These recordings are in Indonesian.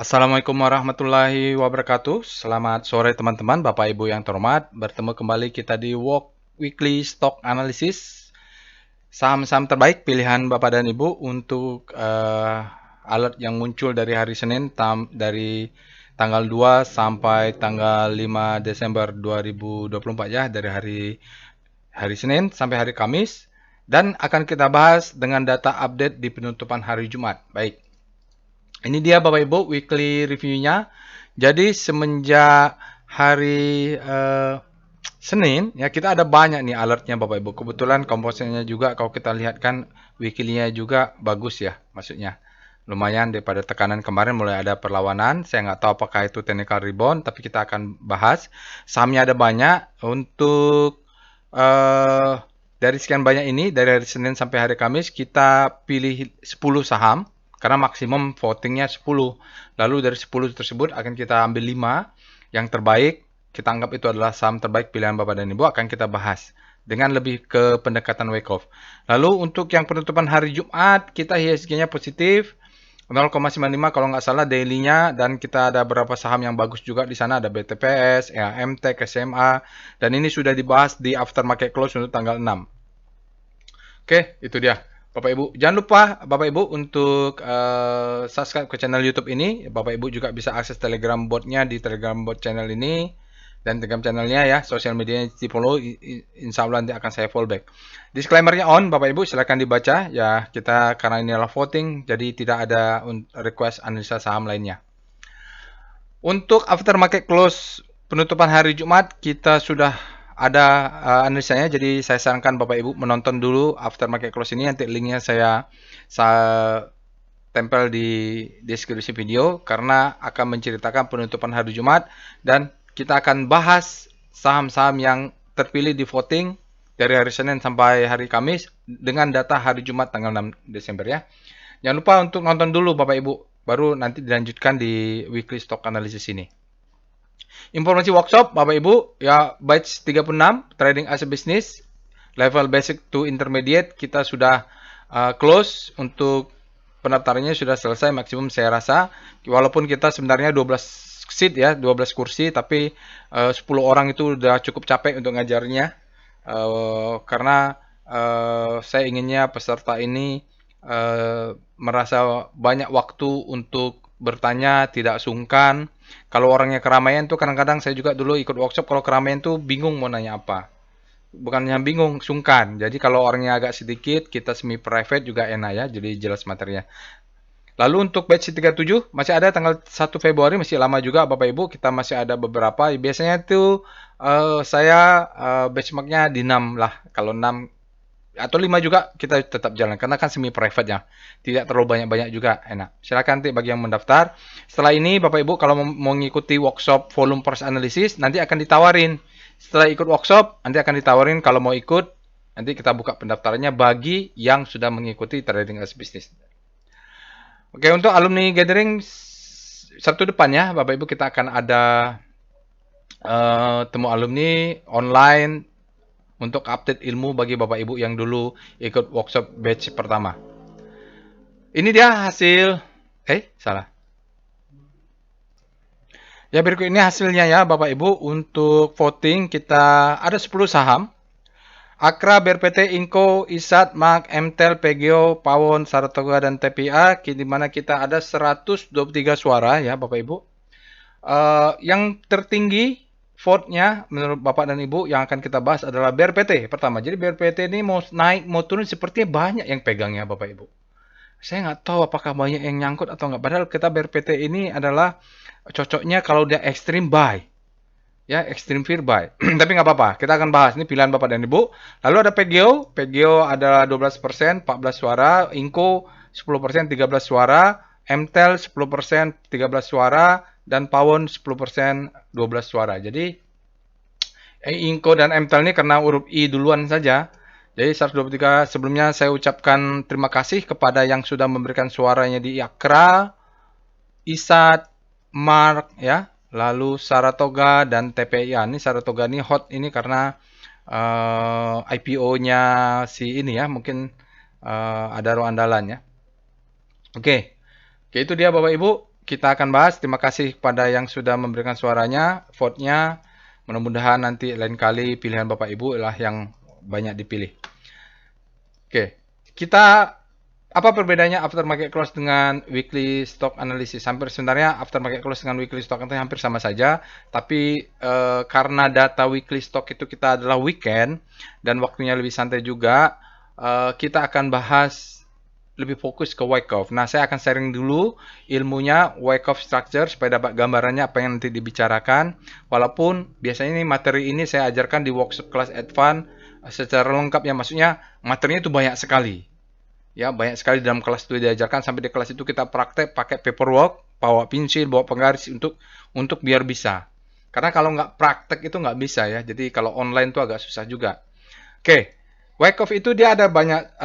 Assalamualaikum warahmatullahi wabarakatuh. Selamat sore teman-teman, Bapak Ibu yang terhormat. Bertemu kembali kita di Weekly Stock Analysis. Saham-saham terbaik pilihan Bapak dan Ibu untuk alert yang muncul dari hari Senin dari tanggal 2 sampai tanggal 5 Desember 2024 ya, dari hari Senin sampai hari Kamis, dan akan kita bahas dengan data update di penutupan hari Jumat. Baik. Ini dia Bapak Ibu weekly review-nya. Jadi semenjak hari Senin ya kita ada banyak nih alertnya Bapak Ibu. Kebetulan komposisinya juga kalau kita lihat kan weekly-nya juga bagus ya, maksudnya lumayan daripada tekanan kemarin mulai ada perlawanan. Saya nggak tahu apakah itu technical rebound, tapi kita akan bahas. Sahamnya ada banyak. Untuk dari sekian banyak ini, dari hari Senin sampai hari Kamis, kita pilih 10 saham. Karena maksimum votingnya 10. Lalu dari 10 tersebut akan kita ambil 5 yang terbaik. Kita anggap itu adalah saham terbaik pilihan Bapak dan Ibu, akan kita bahas dengan lebih ke pendekatan wake off. Lalu untuk yang penutupan hari Jumat, kita IHSG-nya positif 0,95 kalau nggak salah daily-nya, dan kita ada beberapa saham yang bagus juga di sana, ada BTPS, EAMTEK, SMA, dan ini sudah dibahas di aftermarket close untuk tanggal 6. Oke, itu dia. Bapak Ibu, jangan lupa Bapak Ibu untuk subscribe ke channel YouTube ini. Bapak Ibu juga bisa akses Telegram bot-nya di Telegram bot channel ini, dan Telegram channelnya ya, sosial medianya di follow. Insya Allah nanti akan saya follow back. Disclaimer-nya on, Bapak Ibu silakan dibaca ya. Kita karena ini adalah voting, jadi tidak ada request analisa saham lainnya. Untuk aftermarket close penutupan hari Jumat, kita sudah ada analisanya, jadi saya sarankan Bapak Ibu menonton dulu aftermarket close ini. Nanti linknya saya tempel di deskripsi video, karena akan menceritakan penutupan hari Jumat, dan kita akan bahas saham-saham yang terpilih di voting dari hari Senin sampai hari Kamis dengan data hari Jumat tanggal 6 Desember ya. Jangan lupa untuk nonton dulu Bapak Ibu, baru nanti dilanjutkan di weekly stock analysis ini. Informasi workshop Bapak Ibu ya, batch 36 trading as a business level basic to intermediate kita sudah close. Untuk pendaftarannya sudah selesai maksimum saya rasa, walaupun kita sebenarnya 12 seat ya, 12 kursi, tapi 10 orang itu udah cukup capek untuk ngajarnya, karena saya inginnya peserta ini merasa banyak waktu untuk bertanya, tidak sungkan. Kalau orangnya keramaian tuh kadang-kadang saya juga dulu ikut workshop, kalau keramaian tuh bingung mau nanya apa. Bukannya bingung, sungkan. Jadi kalau orangnya agak sedikit, kita semi private juga enak ya, jadi jelas materinya. Lalu untuk batch 37 masih ada tanggal 1 Februari, masih lama juga Bapak Ibu, kita masih ada beberapa. Biasanya itu saya benchmarknya di 6 lah. Kalau 6 atau 5 juga kita tetap jalan, karena kan semi private ya, tidak terlalu banyak-banyak juga, enak. Silakan nanti bagi yang mendaftar. Setelah ini Bapak Ibu kalau mau mengikuti workshop volume price analysis, nanti akan ditawarin. Setelah ikut workshop nanti akan ditawarin, kalau mau ikut nanti kita buka pendaftarannya bagi yang sudah mengikuti trading as business. Oke, untuk alumni gathering Sabtu depan ya Bapak Ibu, kita akan ada temu alumni online untuk update ilmu bagi Bapak Ibu yang dulu ikut workshop batch pertama. Ini dia hasil, salah. Ya, berikut ini hasilnya ya Bapak Ibu. Untuk voting kita ada 10 saham. Akra, BRPT, Inco, ISAT, MAK, MTEL, PGO, Pawon, Saratoga, dan TPA, di mana kita ada 123 suara ya Bapak Ibu. Yang tertinggi vote-nya menurut Bapak dan Ibu yang akan kita bahas adalah BRPT pertama. Jadi BRPT ini mau naik mau turun sepertinya banyak yang pegangnya Bapak Ibu. Saya nggak tahu apakah banyak yang nyangkut atau nggak. Padahal kita BRPT ini adalah cocoknya kalau dia extreme buy. Ya, extreme fear buy. Tapi nggak apa-apa, kita akan bahas. Ini pilihan Bapak dan Ibu. Lalu ada PGO. PGO adalah 12%, 14 suara. Inco 10%, 13 suara. MTEL 10%, 13 suara. Dan Pawon 10%, 12 suara. Jadi Inco dan MTEL ini karena huruf I duluan saja. Jadi 123. Sebelumnya saya ucapkan terima kasih kepada yang sudah memberikan suaranya di Akra, ISAT, Mark ya, lalu Saratoga dan TPIA. Ini Saratoga ini hot ini karena IPO-nya si ini ya, mungkin ada ruang andalan ya. Oke, itu dia Bapak Ibu. kita akan bahas. Terima kasih kepada yang sudah memberikan suaranya, vote-nya. Mudah-mudahan nanti lain kali pilihan Bapak Ibu lah yang banyak dipilih. Oke, kita apa perbedaannya aftermarket close dengan weekly stock analysis? Hampir sebenarnya aftermarket close dengan weekly stock itu hampir sama saja, tapi karena data weekly stock itu kita adalah weekend dan waktunya lebih santai juga, kita akan bahas lebih fokus ke Wyckoff. Nah, saya akan sharing dulu ilmunya Wyckoff structure supaya dapat gambarannya apa yang nanti dibicarakan. Walaupun biasanya ini materi ini saya ajarkan di workshop kelas advance secara lengkap ya, maksudnya materinya itu banyak sekali. Ya, banyak sekali dalam kelas itu diajarkan, sampai di kelas itu kita praktek pakai paperwork, bawa pensil, bawa penggaris untuk biar bisa. Karena kalau nggak praktek itu nggak bisa ya. Jadi kalau online itu agak susah juga. Oke, Wyckoff itu dia ada banyak,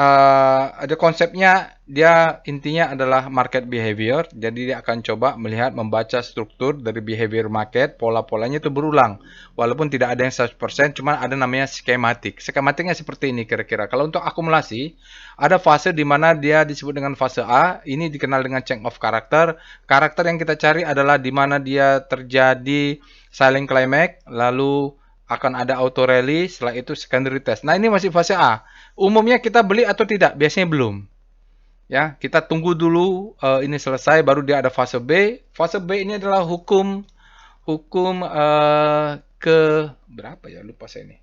ada konsepnya, dia intinya adalah market behavior. Jadi dia akan coba melihat, membaca struktur dari behavior market, pola-polanya itu berulang. Walaupun tidak ada yang 100%, cuma ada namanya skematik. Skematiknya seperti ini kira-kira. Kalau untuk akumulasi, ada fase di mana dia disebut dengan fase A, ini dikenal dengan change of character. Karakter yang kita cari adalah di mana dia terjadi silent climax, lalu akan ada auto rally, setelah itu secondary test. Nah, ini masih fase A. Umumnya kita beli atau tidak? Biasanya belum. Ya, kita tunggu dulu ini selesai, baru dia ada fase B. Fase B ini adalah hukum ke berapa ya? Lupa saya ini.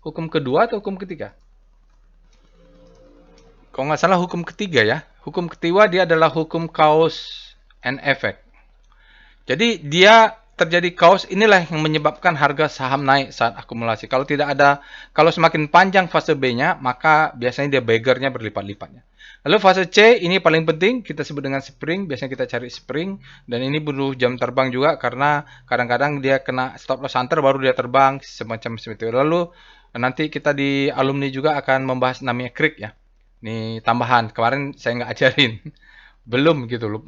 Hukum kedua atau hukum ketiga? Kalau nggak salah hukum ketiga ya. Hukum ketiga dia adalah hukum cause and effect. Jadi dia terjadi cause, inilah yang menyebabkan harga saham naik saat akumulasi. Kalau tidak ada, kalau semakin panjang fase B-nya, maka biasanya dia beggarnya berlipat-lipatnya. Lalu fase C, ini paling penting, kita sebut dengan spring, biasanya kita cari spring, dan ini butuh jam terbang juga, karena kadang-kadang dia kena stop loss hunter, baru dia terbang, semacam seperti itu. Lalu, nanti kita di alumni juga akan membahas namanya creek ya. Ini tambahan, kemarin saya nggak ajarin. Belum gitu loh.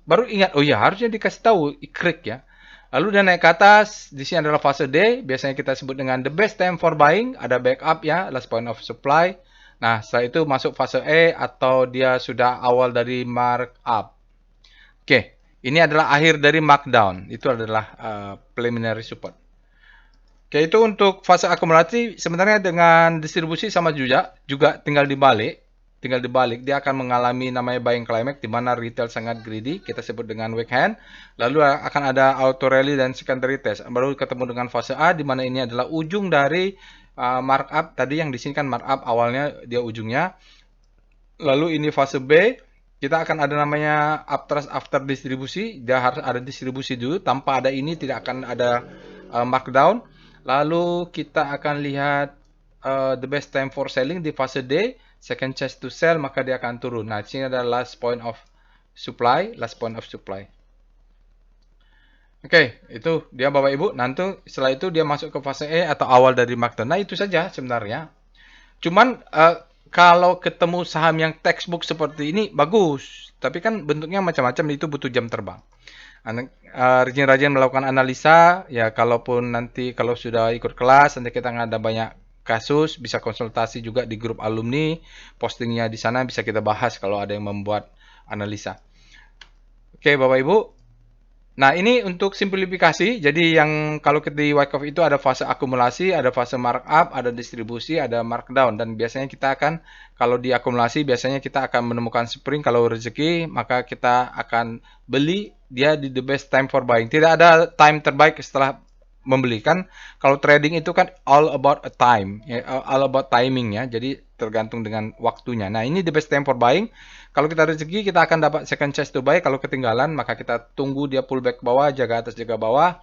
Baru ingat, oh ya harusnya dikasih tahu creek ya. Lalu dia naik ke atas, di sini adalah fase D, biasanya kita sebut dengan the best time for buying, ada backup ya, last point of supply. Nah, setelah itu masuk fase E atau dia sudah awal dari markup. Oke, ini adalah akhir dari markdown, itu adalah preliminary support. Oke, itu untuk fase akumulasi. Sebenarnya dengan distribusi sama juga tinggal dibalik. Dia akan mengalami namanya buying climax, di mana retail sangat greedy, kita sebut dengan weak hand. Lalu akan ada auto rally dan secondary test. Baru ketemu dengan fase A, di mana ini adalah ujung dari markup. Tadi yang di sini kan markup awalnya, dia ujungnya. Lalu ini fase B, kita akan ada namanya uptrust after distribusi. Dia harus ada distribusi dulu, tanpa ada ini tidak akan ada markdown. Lalu kita akan lihat the best time for selling di fase D, second chance to sell, maka dia akan turun. Nah, di sini adalah last point of supply. Oke, itu dia Bapak Ibu. Nanti setelah itu dia masuk ke fase E atau awal dari markdown. Nah, itu saja sebenarnya. Cuman kalau ketemu saham yang textbook seperti ini bagus, tapi kan bentuknya macam-macam, itu butuh jam terbang. Rajin-rajin melakukan analisa ya, kalaupun nanti kalau sudah ikut kelas nanti kita ada banyak kasus, bisa konsultasi juga di grup alumni, postingnya di sana bisa kita bahas kalau ada yang membuat analisa. Oke, Bapak Ibu. Nah, ini untuk simplifikasi. Jadi yang kalau di Wyckoff itu ada fase akumulasi, ada fase markup, ada distribusi, ada markdown. Dan biasanya kita akan, kalau di akumulasi, biasanya kita akan menemukan spring. Kalau rezeki, maka kita akan beli dia di the best time for buying. Tidak ada time terbaik setelah membeli kan. Kalau trading itu kan all about a time, all about timing ya. Jadi tergantung dengan waktunya. Nah, ini the best time for buying. Kalau kita rezeki, kita akan dapat second chance to buy. Kalau ketinggalan, maka kita tunggu dia pullback ke bawah, jaga atas, jaga bawah.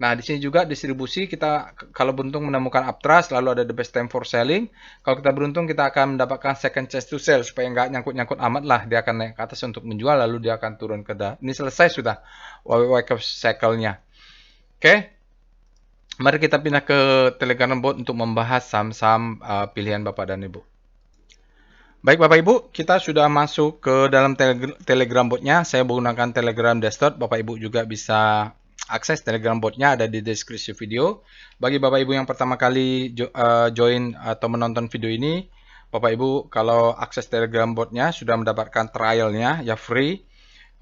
Nah, di sini juga distribusi, kita kalau beruntung menemukan uptrust, lalu ada the best time for selling. Kalau kita beruntung, kita akan mendapatkan second chance to sell, supaya nggak nyangkut-nyangkut amat lah. Dia akan naik ke atas untuk menjual, lalu dia akan turun ke bawah. Ini selesai sudah Wyckoff cycle-nya. Oke. Mari kita pindah ke Telegram bot untuk membahas saham-saham pilihan Bapak dan Ibu. Baik Bapak Ibu, kita sudah masuk ke dalam Telegram botnya. Saya menggunakan Telegram desktop. Bapak Ibu juga bisa akses Telegram botnya, ada di deskripsi video. Bagi Bapak Ibu yang pertama kali join atau menonton video ini, Bapak Ibu kalau akses Telegram botnya sudah mendapatkan trialnya ya free.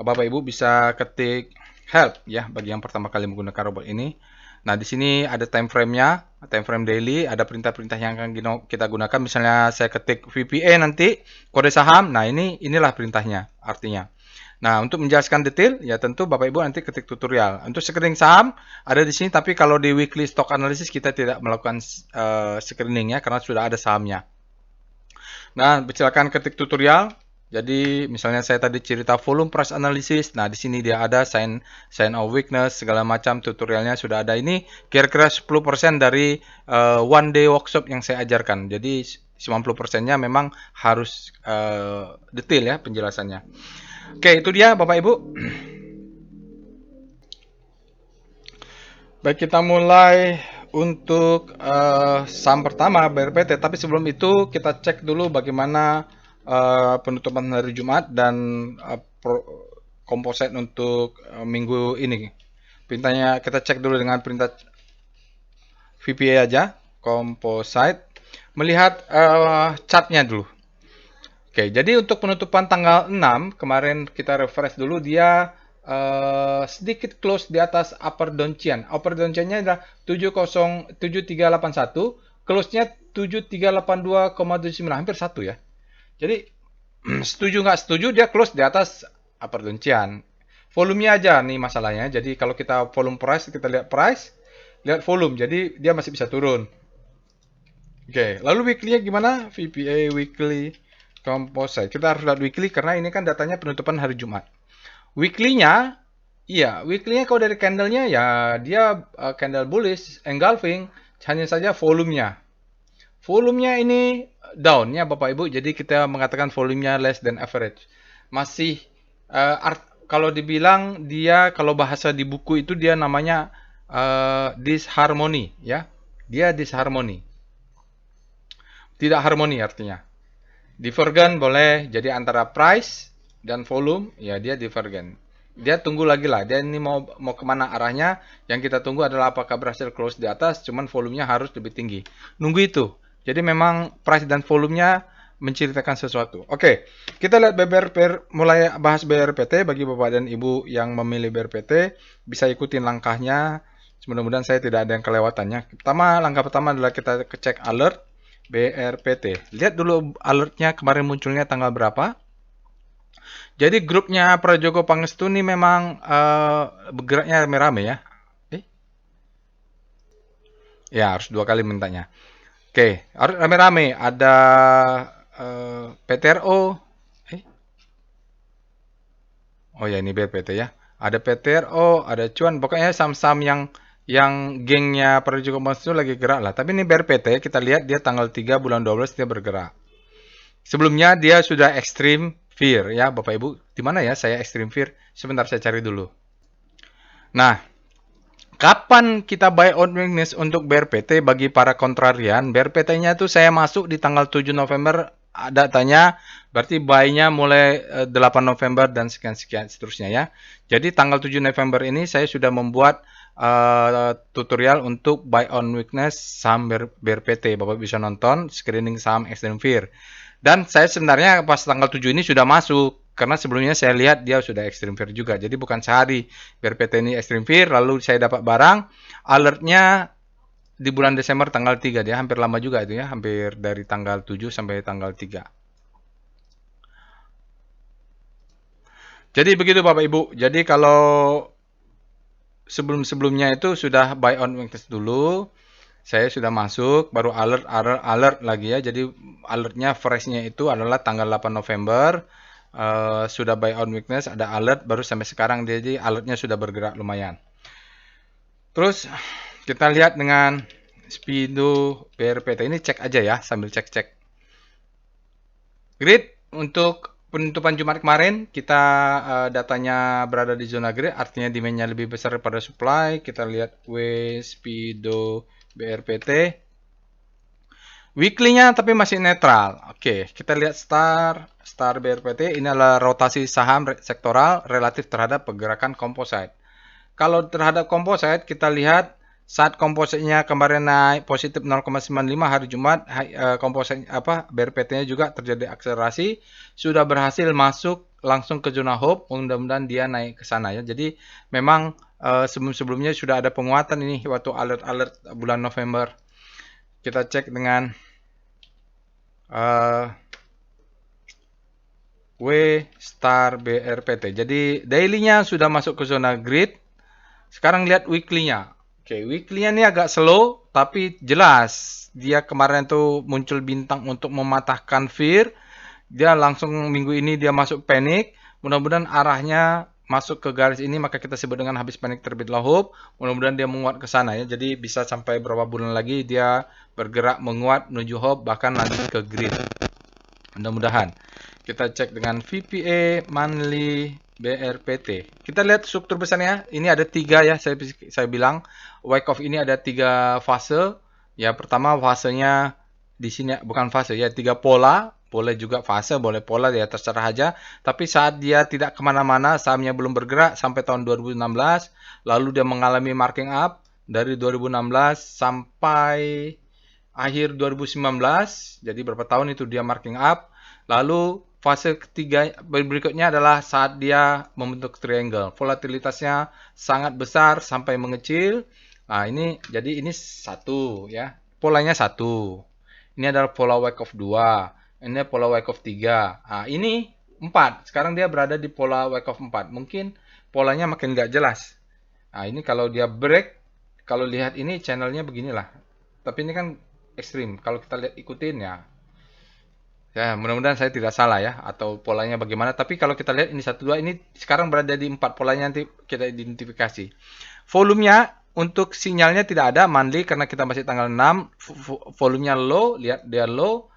Bapak Ibu bisa ketik help ya bagi yang pertama kali menggunakan robot ini. Nah, di sini ada time frame-nya, time frame daily, ada perintah-perintah yang akan kita gunakan. Misalnya saya ketik VPA nanti, kode saham. Nah, inilah perintahnya, artinya. Nah, untuk menjelaskan detail, ya tentu Bapak Ibu nanti ketik tutorial. Untuk screening saham ada di sini, tapi kalau di weekly stock analysis kita tidak melakukan screening ya, karena sudah ada sahamnya. Nah, silakan ketik tutorial. Jadi, misalnya saya tadi cerita volume price analysis. Nah, di sini dia ada sign of weakness, segala macam tutorialnya sudah ada. Ini kira-kira 10% dari one day workshop yang saya ajarkan. Jadi, 90%-nya memang harus detail ya penjelasannya. Oke, itu dia Bapak Ibu. Baik, kita mulai untuk saham pertama BRPT. Tapi sebelum itu kita cek dulu bagaimana penutupan hari Jumat dan komposit untuk minggu ini. Perintahnya kita cek dulu dengan perintah VPA aja, composite. Melihat chartnya dulu. Oke, jadi untuk penutupan tanggal 6, kemarin kita refresh dulu, dia sedikit close di atas upper downtrend. Upper downtrend-nya adalah 7381, close-nya 7382,79, hampir satu ya. Jadi, setuju nggak setuju, dia close di atas upper downtrend. Volumenya aja nih masalahnya. Jadi, kalau kita volume price, kita lihat price, lihat volume. Jadi, dia masih bisa turun. Oke, lalu weekly-nya gimana? VPA weekly composite. Kita harus lihat weekly karena ini kan datanya penutupan hari Jumat. Weekly-nya, iya, weekly-nya kalau dari candle-nya ya dia candle bullish, engulfing, hanya saja volumenya. Volumenya ini down-nya Bapak Ibu, jadi kita mengatakan volumenya less than average. Masih, kalau dibilang dia, kalau bahasa di buku itu dia namanya disharmony, ya. Dia disharmony. Tidak harmoni artinya. Divergent boleh jadi antara price dan volume, ya dia divergent. Dia tunggu lagi lah, dia ini mau kemana arahnya. Yang kita tunggu adalah apakah berhasil close di atas, cuman volumenya harus lebih tinggi. Nunggu itu. Jadi memang price dan volumenya menceritakan sesuatu. Oke, kita lihat mulai bahas BRPT. Bagi Bapak dan Ibu yang memilih BRPT, bisa ikutin langkahnya. Mudah-mudahan saya tidak ada yang kelewatannya. Langkah pertama adalah kita cek alert. BRPT. Lihat dulu alertnya kemarin munculnya tanggal berapa. Jadi grupnya Prajogo Pangestu ini memang bergeraknya rame-rame ya. Ya harus dua kali mintanya. Oke, harus rame-rame. Ada PTRO. Oh ya ini BRPT ya. Ada PTRO, ada cuan. Pokoknya saham-saham yang gengnya Prajogo Pangestu lagi gerak lah. Tapi ini BRPT kita lihat dia tanggal 3 bulan 12 dia bergerak. Sebelumnya dia sudah extreme fear ya Bapak Ibu. Di mana ya saya extreme fear? Sebentar saya cari dulu. Nah, kapan kita buy on weakness untuk BRPT bagi para kontrarian? BRPT-nya itu saya masuk di tanggal 7 November datanya, berarti buy-nya mulai 8 November dan sekian-sekian seterusnya ya. Jadi tanggal 7 November ini saya sudah membuat tutorial untuk buy on weakness saham BRPT. Bapak bisa nonton screening saham extreme fear. Dan saya sebenarnya pas tanggal 7 ini sudah masuk. Karena sebelumnya saya lihat dia sudah extreme fear juga. Jadi bukan sehari BRPT ini extreme fear. Lalu saya dapat barang. Alertnya di bulan Desember tanggal 3. Dia hampir lama juga itu ya. Hampir dari tanggal 7 sampai tanggal 3. Jadi begitu Bapak Ibu. Jadi kalau sebelum-sebelumnya itu sudah buy on weakness dulu. Saya sudah masuk, baru alert lagi ya. Jadi alertnya freshnya itu adalah tanggal 8 November. Sudah buy on weakness, ada alert, baru sampai sekarang jadi alertnya sudah bergerak lumayan. Terus kita lihat dengan Speedo BRPT ini cek aja ya, sambil cek-cek. Grid untuk penutupan Jumat kemarin kita datanya berada di zona grid, artinya demand-nya lebih besar daripada supply. Kita lihat Speedo BRPT. Weekly-nya tapi masih netral. Oke, kita lihat Star BRPT. Ini adalah rotasi saham sektoral relatif terhadap pergerakan komposit. Kalau terhadap komposit, kita lihat saat kompositnya kemarin naik positif 0,95 hari Jumat, komposit BRPT-nya juga terjadi akselerasi, sudah berhasil masuk langsung ke zona hope, mudah-mudahan dia naik ke sana ya. Jadi memang sebelum-sebelumnya sudah ada penguatan ini waktu alert-alert bulan November. Kita cek dengan W star BRPT. Jadi daily-nya sudah masuk ke zona grid. Sekarang lihat weekly-nya. Oke, weekly-nya ini agak slow, tapi jelas. Dia kemarin tuh muncul bintang untuk mematahkan fear. Dia langsung minggu ini dia masuk panic. Mudah-mudahan arahnya masuk ke garis ini, maka kita sebut dengan habis panik terbitlah hope. Mudah-mudahan dia menguat ke sana ya. Jadi bisa sampai berapa bulan lagi dia bergerak menguat menuju hope, bahkan lanjut ke grid. Mudah-mudahan. Kita cek dengan VPA monthly BRPT. Kita lihat struktur besarnya. Ini ada 3 ya. Saya bilang Wyckoff ini ada 3 fase. Ya, pertama fasenya di sini bukan fase ya, 3 pola. Boleh juga fase, boleh pola ya, terserah aja. Tapi saat dia tidak kemana-mana, sahamnya belum bergerak sampai tahun 2016. Lalu dia mengalami marking up dari 2016 sampai akhir 2019. Jadi berapa tahun itu dia marking up. Lalu fase ketiga berikutnya adalah saat dia membentuk triangle. Volatilitasnya sangat besar sampai mengecil. Nah, ini jadi ini 1 ya. Polanya 1. Ini adalah pola Wyckoff 2. Ini pola Wyckoff 3. Nah, ini 4. Sekarang dia berada di pola Wyckoff 4. Mungkin polanya makin nggak jelas. Nah, ini kalau dia break, kalau lihat ini channelnya beginilah. Tapi ini kan ekstrim. Kalau kita lihat ikutin ya. Ya, mudah-mudahan saya tidak salah ya, atau polanya bagaimana. Tapi kalau kita lihat ini 1, 2, ini sekarang berada di 4. Polanya nanti kita identifikasi. Volumenya untuk sinyalnya tidak ada, monthly, karena kita masih tanggal 6. Volumenya low, lihat dia low.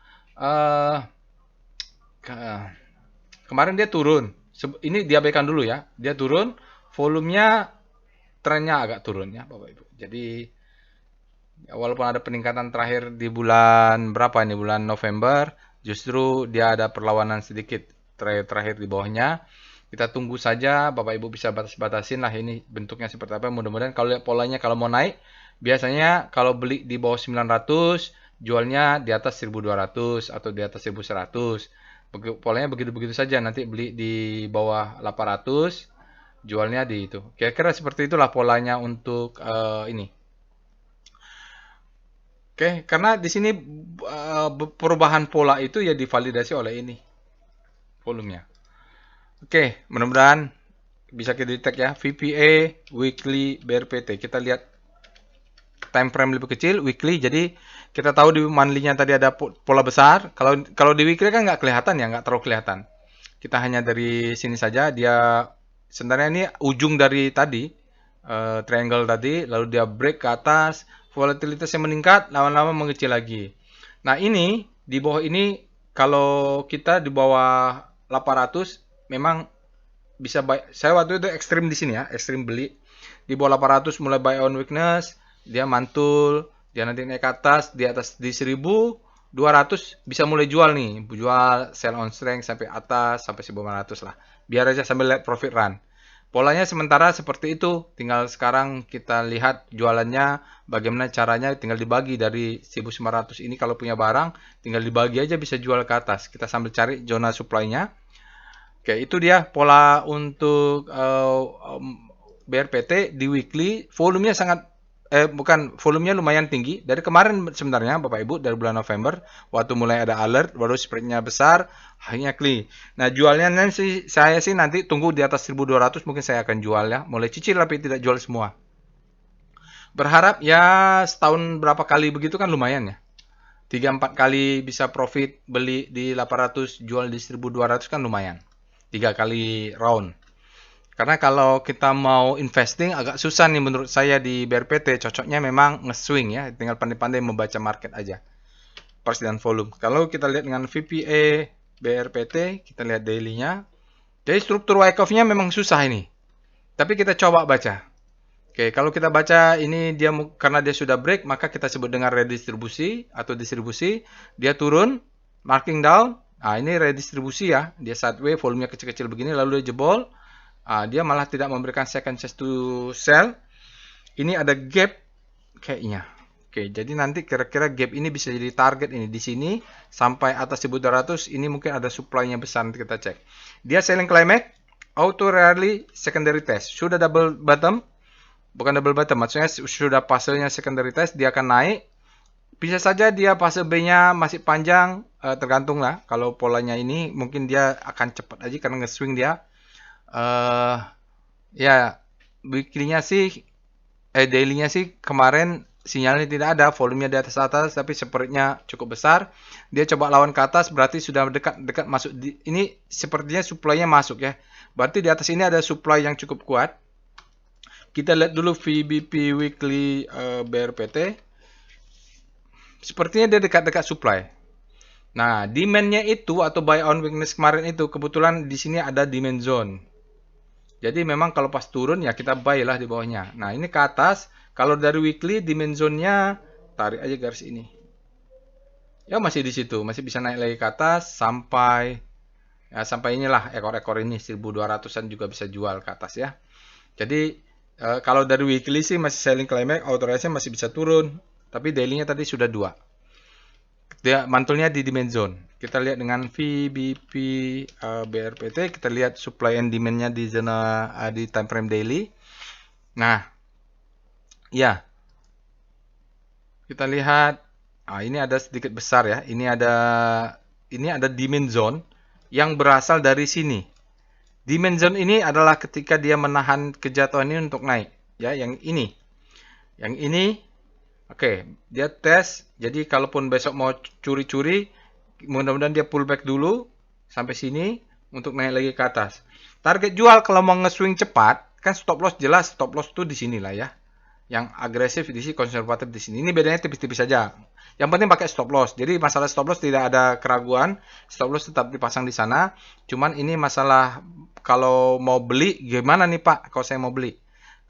Kemarin dia turun. Ini diabaikan dulu ya. Dia turun, volumenya, trennya agak turun ya Bapak Ibu. Jadi, walaupun ada peningkatan terakhir di bulan berapa ini, bulan November, justru dia ada perlawanan sedikit terakhir di bawahnya. Kita tunggu saja, Bapak Ibu bisa batas-batasin lah ini bentuknya seperti apa. Mudah-mudahan kalau lihat polanya, kalau mau naik, biasanya kalau beli di bawah 900, jualnya di atas 1200 atau di atas 1100. Polanya begitu-begitu saja, nanti beli di bawah 800, jualnya di itu. Kira-kira seperti itulah polanya untuk ini. Oke, karena di sini perubahan pola itu ya divalidasi oleh ini volumenya. Oke, mudah-mudahan bisa kita detect ya. VPA, weekly, BRPT. Kita lihat time frame lebih kecil, weekly. Jadi kita tahu di monthly-nya tadi ada pola besar. Kalau di weekly kan nggak kelihatan ya, nggak terlalu kelihatan. Kita hanya dari sini saja. Dia sebenarnya ini ujung dari tadi triangle tadi, lalu dia break ke atas. Volatilitasnya meningkat, lama-lama mengecil lagi. Nah, ini di bawah ini kalau kita di bawah 800 memang bisa buy. Saya waktu itu ekstrim di sini ya, ekstrim beli. Di bawah 800 mulai buy on weakness, dia mantul, dia nanti naik ke atas, di atas di 1200 bisa mulai jual nih, jual sell on strength sampai atas sampai 1500 lah. Biar aja sambil lihat profit run. Polanya sementara seperti itu, tinggal sekarang kita lihat jualannya bagaimana caranya, tinggal dibagi dari 1900 ini kalau punya barang, tinggal dibagi aja bisa jual ke atas. Kita sambil cari zona supply-nya. Oke, itu dia pola untuk BRPT di weekly, volumenya sangat volumenya lumayan tinggi. Dari kemarin sebenarnya Bapak Ibu, dari bulan November, waktu mulai ada alert, baru spreadnya besar, hanya clean. Nah, jualnya nanti saya sih nanti tunggu di atas 1200 mungkin saya akan jual ya. Mulai cicil tapi tidak jual semua. Berharap ya setahun berapa kali begitu kan lumayan ya. 3-4 kali bisa profit, beli di 800, jual di 1200 kan lumayan. 3 kali round. Karena kalau kita mau investing agak susah nih menurut saya di BRPT. Cocoknya memang nge-swing ya. Tinggal pandai-pandai membaca market aja. Price dan volume. Kalau kita lihat dengan VPA BRPT, kita lihat daily-nya. Jadi struktur Wyckoff-nya memang susah ini. Tapi kita coba baca. Oke, kalau kita baca ini dia karena dia sudah break, maka kita sebut dengan redistribusi atau distribusi. Dia turun, marking down. Nah, ini redistribusi ya. Dia sideways, volumenya kecil-kecil begini, lalu dia jebol. Dia malah tidak memberikan second chance to sell. Ini ada gap kayaknya. Oke, jadi nanti kira-kira gap ini bisa jadi target ini di sini sampai atas 1200 ini mungkin ada supply-nya besar, nanti kita cek. Dia selling climax, auto rarely secondary test. Sudah double bottom, bukan double bottom, maksudnya sudah fase-nya secondary test, dia akan naik. Bisa saja dia fase B-nya masih panjang, tergantung lah. Kalau polanya ini mungkin dia akan cepat aja karena nge-swing dia. Ya, weekly-nya sih, daily-nya sih kemarin sinyalnya tidak ada, volumenya di atas-atas, tapi spread-nya cukup besar. Dia coba lawan ke atas, berarti sudah dekat masuk. Ini sepertinya supply-nya masuk ya. Berarti di atas ini ada supply yang cukup kuat. Kita lihat dulu VBP Weekly BRPT. Sepertinya dia dekat-dekat supply. Nah, demand-nya itu atau buy on weakness kemarin itu kebetulan di sini ada demand zone. Jadi memang kalau pas turun ya kita buy lah di bawahnya. Nah, ini ke atas. Kalau dari weekly demand zone-nya tarik aja garis ini. Ya masih di situ, masih bisa naik lagi ke atas sampai inilah ekor-ekor ini 1200-an juga bisa jual ke atas ya. Jadi kalau dari weekly sih masih selling climax, authorization masih bisa turun, tapi daily-nya tadi sudah 2. Dia mantulnya di demand zone. Kita lihat dengan VBP BRPT, kita lihat supply and demand-nya di zona di time frame daily. Nah, ya, kita lihat, ini ada sedikit besar ya. Ini ada demand zone yang berasal dari sini. Demand zone ini adalah ketika dia menahan kejatuhan ini untuk naik. Ya, yang ini. Yang ini, oke, dia tes. Jadi kalaupun besok mau curi-curi, mudah-mudahan dia pullback dulu sampai sini untuk naik lagi ke atas. Target jual kalau mau nge-swing cepat, kan stop loss jelas, stop loss tuh di sini lah ya. Yang agresif di sini, konservatif di sini. Ini bedanya tipis-tipis saja. Yang penting pakai stop loss. Jadi masalah stop loss tidak ada keraguan. Stop loss tetap dipasang di sana. Cuman ini masalah kalau mau beli gimana nih Pak? Kalau saya mau beli.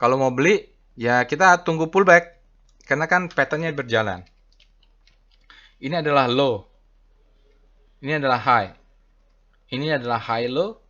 Kalau mau beli ya kita tunggu pullback. Karena kan patternnya berjalan. Ini adalah low. Ini adalah high. Ini adalah high low.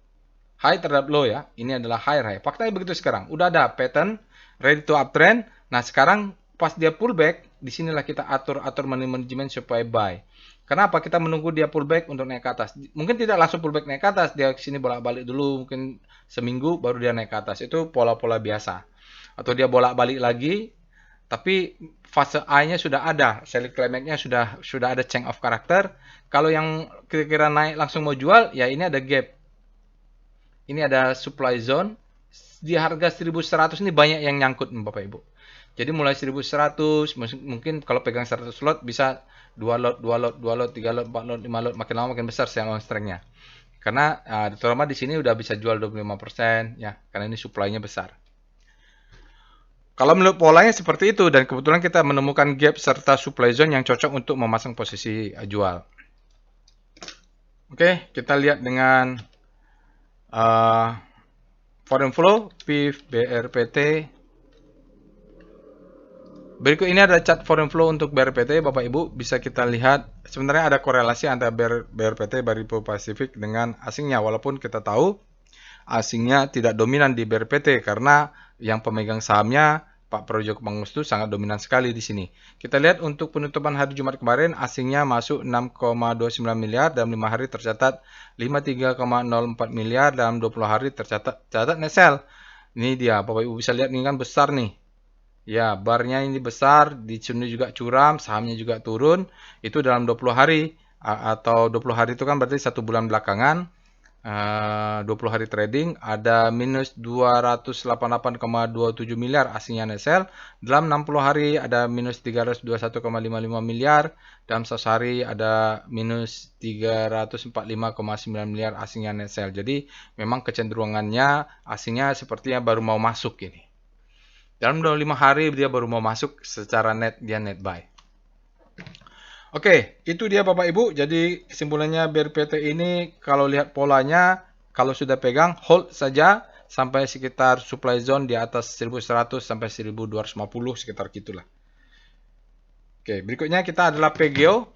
High terhadap low ya. Ini adalah high high. Faktanya begitu sekarang. Udah ada pattern ready to uptrend. Nah, sekarang pas dia pullback, disinilah kita atur manajemen supaya buy. Kenapa? Kita menunggu dia pullback untuk naik ke atas. Mungkin tidak langsung pullback naik ke atas, dia sini bolak-balik dulu, mungkin seminggu baru dia naik ke atas. Itu pola-pola biasa. Atau dia bolak-balik lagi, tapi fase A-nya sudah ada, selling climax-nya sudah ada change of character. Kalau yang kira-kira naik langsung mau jual, ya ini ada gap. Ini ada supply zone. Di harga 1100 ini banyak yang nyangkut Bapak Ibu. Jadi mulai 1100, mungkin kalau pegang 100 lot bisa 2 lot, 2 lot, 2 lot, 3 lot, 4 lot, 5 lot, makin lama makin besar siang strength-nya. Karena terutama di sini udah bisa jual 25% ya, karena ini supply-nya besar. Kalau menurut polanya seperti itu dan kebetulan kita menemukan gap serta supply zone yang cocok untuk memasang posisi jual. Oke, kita lihat dengan foreign flow, PIF, BRPT. Berikut ini ada chart foreign flow untuk BRPT, Bapak Ibu. Bisa kita lihat, sebenarnya ada korelasi antara BRPT, Baripo Pacific dengan asingnya. Walaupun kita tahu asingnya tidak dominan di BRPT karena yang pemegang sahamnya Pak Projoko Pangustu sangat dominan sekali di sini. Kita lihat untuk penutupan hari Jumat kemarin, asingnya masuk 6,29 miliar dalam 5 hari tercatat 53,04 miliar dalam 20 hari tercatat net sell. Ini dia, Bapak Ibu bisa lihat ini kan besar nih. Ya, barnya ini besar, di sini juga curam, sahamnya juga turun. Itu dalam 20 hari atau 20 hari itu kan berarti 1 bulan belakangan. 20 hari trading ada minus 288,27 miliar asingnya net sell. Dalam 60 hari ada minus 321,55 miliar. Dalam 1 hari ada minus 345,9 miliar asingnya net sell. Jadi memang kecenderungannya asingnya sepertinya baru mau masuk ini. Dalam 25 hari dia baru mau masuk secara net, dia net buy. Oke, itu dia Bapak Ibu. Jadi kesimpulannya BRPT ini kalau lihat polanya, kalau sudah pegang hold saja sampai sekitar supply zone di atas 1100 sampai 1250 sekitar gitulah. Oke, berikutnya kita adalah PGO.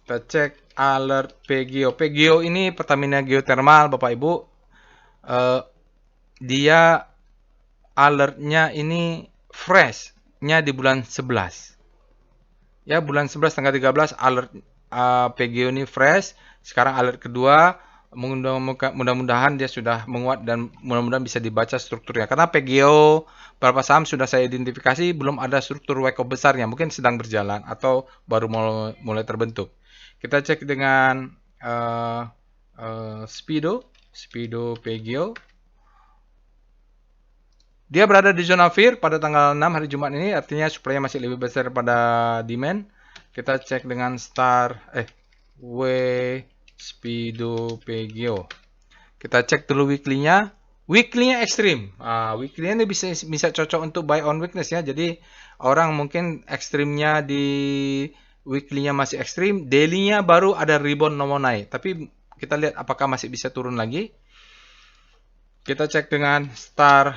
Kita cek alert PGO. PGO ini Pertamina Geothermal Bapak Ibu. Dia alertnya ini fresh-nya di bulan 11. Ya, bulan 11 tanggal 13 alert PGO ini fresh. Sekarang alert kedua, mudah-mudahan dia sudah menguat dan mudah-mudahan bisa dibaca strukturnya. Karena PGO beberapa saham sudah saya identifikasi belum ada struktur wake up besarnya, mungkin sedang berjalan atau baru mulai terbentuk. Kita cek dengan Speedo PGO. Dia berada di zona fear pada tanggal 6 hari Jumat ini, artinya supply masih lebih besar pada demand. Kita cek dengan W Speedo PGO. Kita cek dulu weekly-nya. Weekly-nya ekstrim. Weekly-nya ini bisa cocok untuk buy on weakness ya. Jadi orang mungkin ekstrimnya di weekly-nya masih ekstrim, daily-nya baru ada rebound nomor naik. Tapi kita lihat apakah masih bisa turun lagi. Kita cek dengan Star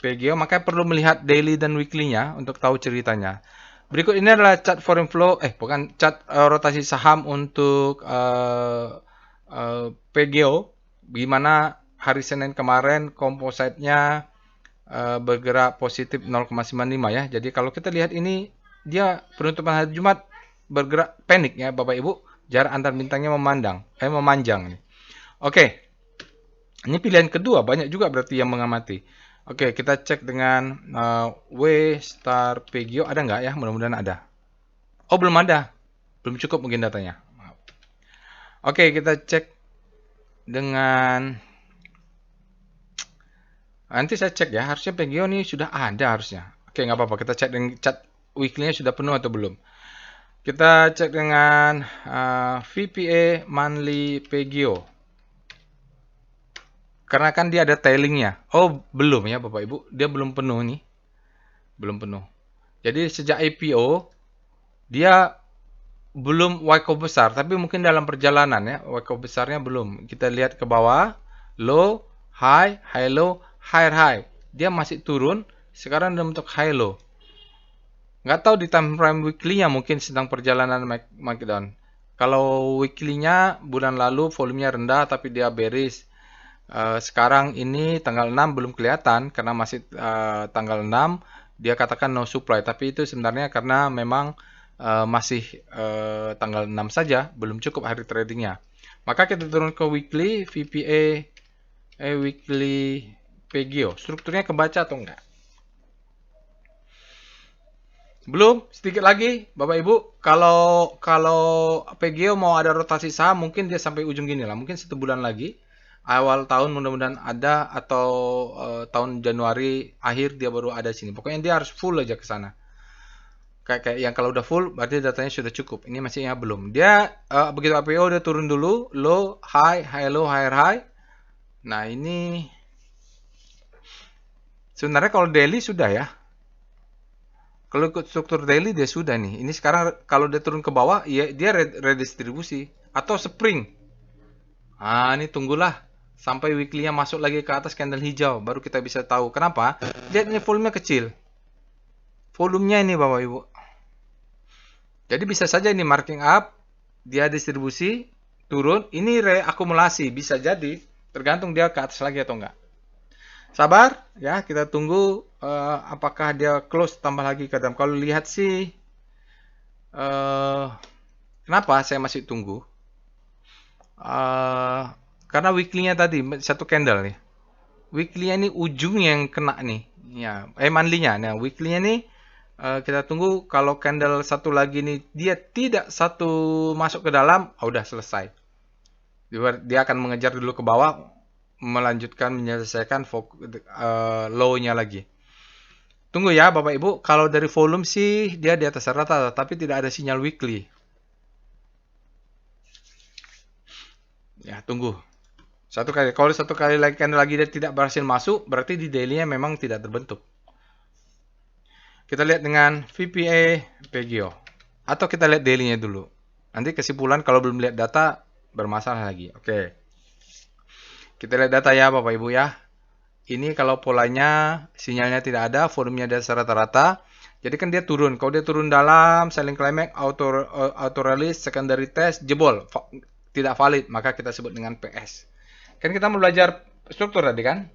PGO, makanya perlu melihat daily dan weekly-nya untuk tahu ceritanya. Berikut ini adalah chart foreign flow, bukan chart rotasi saham untuk PGO, gimana hari Senin kemarin kompositnya bergerak positif 0,95 ya. Jadi kalau kita lihat ini, dia penutupan hari Jumat bergerak panik ya Bapak Ibu, jarak antar bintangnya memanjang. Oke. Ini pilihan kedua, banyak juga berarti yang mengamati. Oke, kita cek dengan W star PGO, ada nggak ya? Mudah-mudahan ada. Oh, belum ada. Belum cukup mungkin datanya. Maaf. Oke, kita cek dengan... Nanti saya cek ya, harusnya PGO ini sudah ada harusnya. Oke, nggak apa-apa. Kita cek dengan chat weekly-nya sudah penuh atau belum. Kita cek dengan VPA monthly PGO. Karena kan dia ada tailingnya. Oh, belum ya Bapak Ibu. Dia belum penuh nih. Belum penuh. Jadi sejak IPO, dia belum wake up besar. Tapi mungkin dalam perjalanan ya, wake up besarnya belum. Kita lihat ke bawah. Low, high, high low, higher high. Dia masih turun. Sekarang dalam bentuk high low. Nggak tahu di time frame weekly-nya mungkin sedang perjalanan markdown. Kalau weekly-nya bulan lalu volumenya rendah tapi dia bearish. Sekarang ini tanggal 6 belum kelihatan karena masih tanggal 6 dia katakan no supply, tapi itu sebenarnya karena memang masih tanggal 6 saja, belum cukup hari tradingnya. Maka kita turun ke weekly VPA weekly PGO. Strukturnya kebaca atau enggak? Belum, sedikit lagi Bapak Ibu. Kalau PGO mau ada rotasi saham mungkin dia sampai ujung gini lah, mungkin 1 bulan lagi. Awal tahun mudah-mudahan ada atau tahun Januari akhir dia baru ada sini. Pokoknya dia harus full aja ke sana. Kayak yang kalau udah full berarti datanya sudah cukup. Ini masih ya belum. Dia begitu IPO dia turun dulu, low, high, high low, higher high. Nah, ini sebenarnya kalau daily sudah ya. Kalau ikut struktur daily dia sudah nih. Ini sekarang kalau dia turun ke bawah, ya dia redistribusi atau spring. Ini tunggulah sampai weekly-nya masuk lagi ke atas candle hijau, baru kita bisa tahu. Kenapa? Lihat ini volumenya kecil. Volumenya ini Bapak Ibu. Jadi bisa saja ini marking up, dia distribusi, turun, ini reakumulasi. Bisa jadi, tergantung dia ke atas lagi atau enggak. Sabar, ya kita tunggu apakah dia close tambah lagi ke dalam. Kalau lihat sih, kenapa saya masih tunggu? Karena weekly-nya tadi satu candle nih. Weekly-nya ini ujung yang kena nih. Ya, monthly-nya. Nah, weekly-nya nih kita tunggu kalau candle satu lagi nih dia tidak satu masuk ke dalam, udah selesai. Dia akan mengejar dulu ke bawah, melanjutkan menyelesaikan low-nya lagi. Tunggu ya Bapak Ibu, kalau dari volume sih dia di atas rata, tapi tidak ada sinyal weekly. Ya, tunggu. Kalau satu kali lagi candle lagi dia tidak berhasil masuk, berarti di daily-nya memang tidak terbentuk. Kita lihat dengan VPA PGO. Atau kita lihat daily-nya dulu. Nanti kesimpulan kalau belum lihat data bermasalah lagi. Oke. Kita lihat data ya Bapak Ibu ya. Ini kalau polanya sinyalnya tidak ada, volumenya di atas rata-rata. Jadi kan dia turun. Kalau dia turun dalam, selling climax, auto release, secondary test, jebol. Tidak valid, maka kita sebut dengan PS. Kan kita mau belajar struktur tadi kan?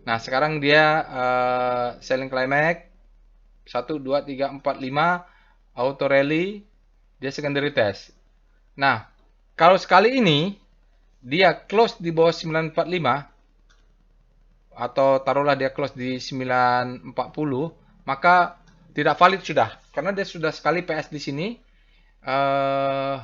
Nah, sekarang dia selling climax 1, 2, 3, 4, 5 auto rally Dia secondary test. Nah, kalau sekali ini dia close di bawah 945 atau taruhlah dia close di 940, maka tidak valid sudah karena dia sudah sekali PS di sini. eh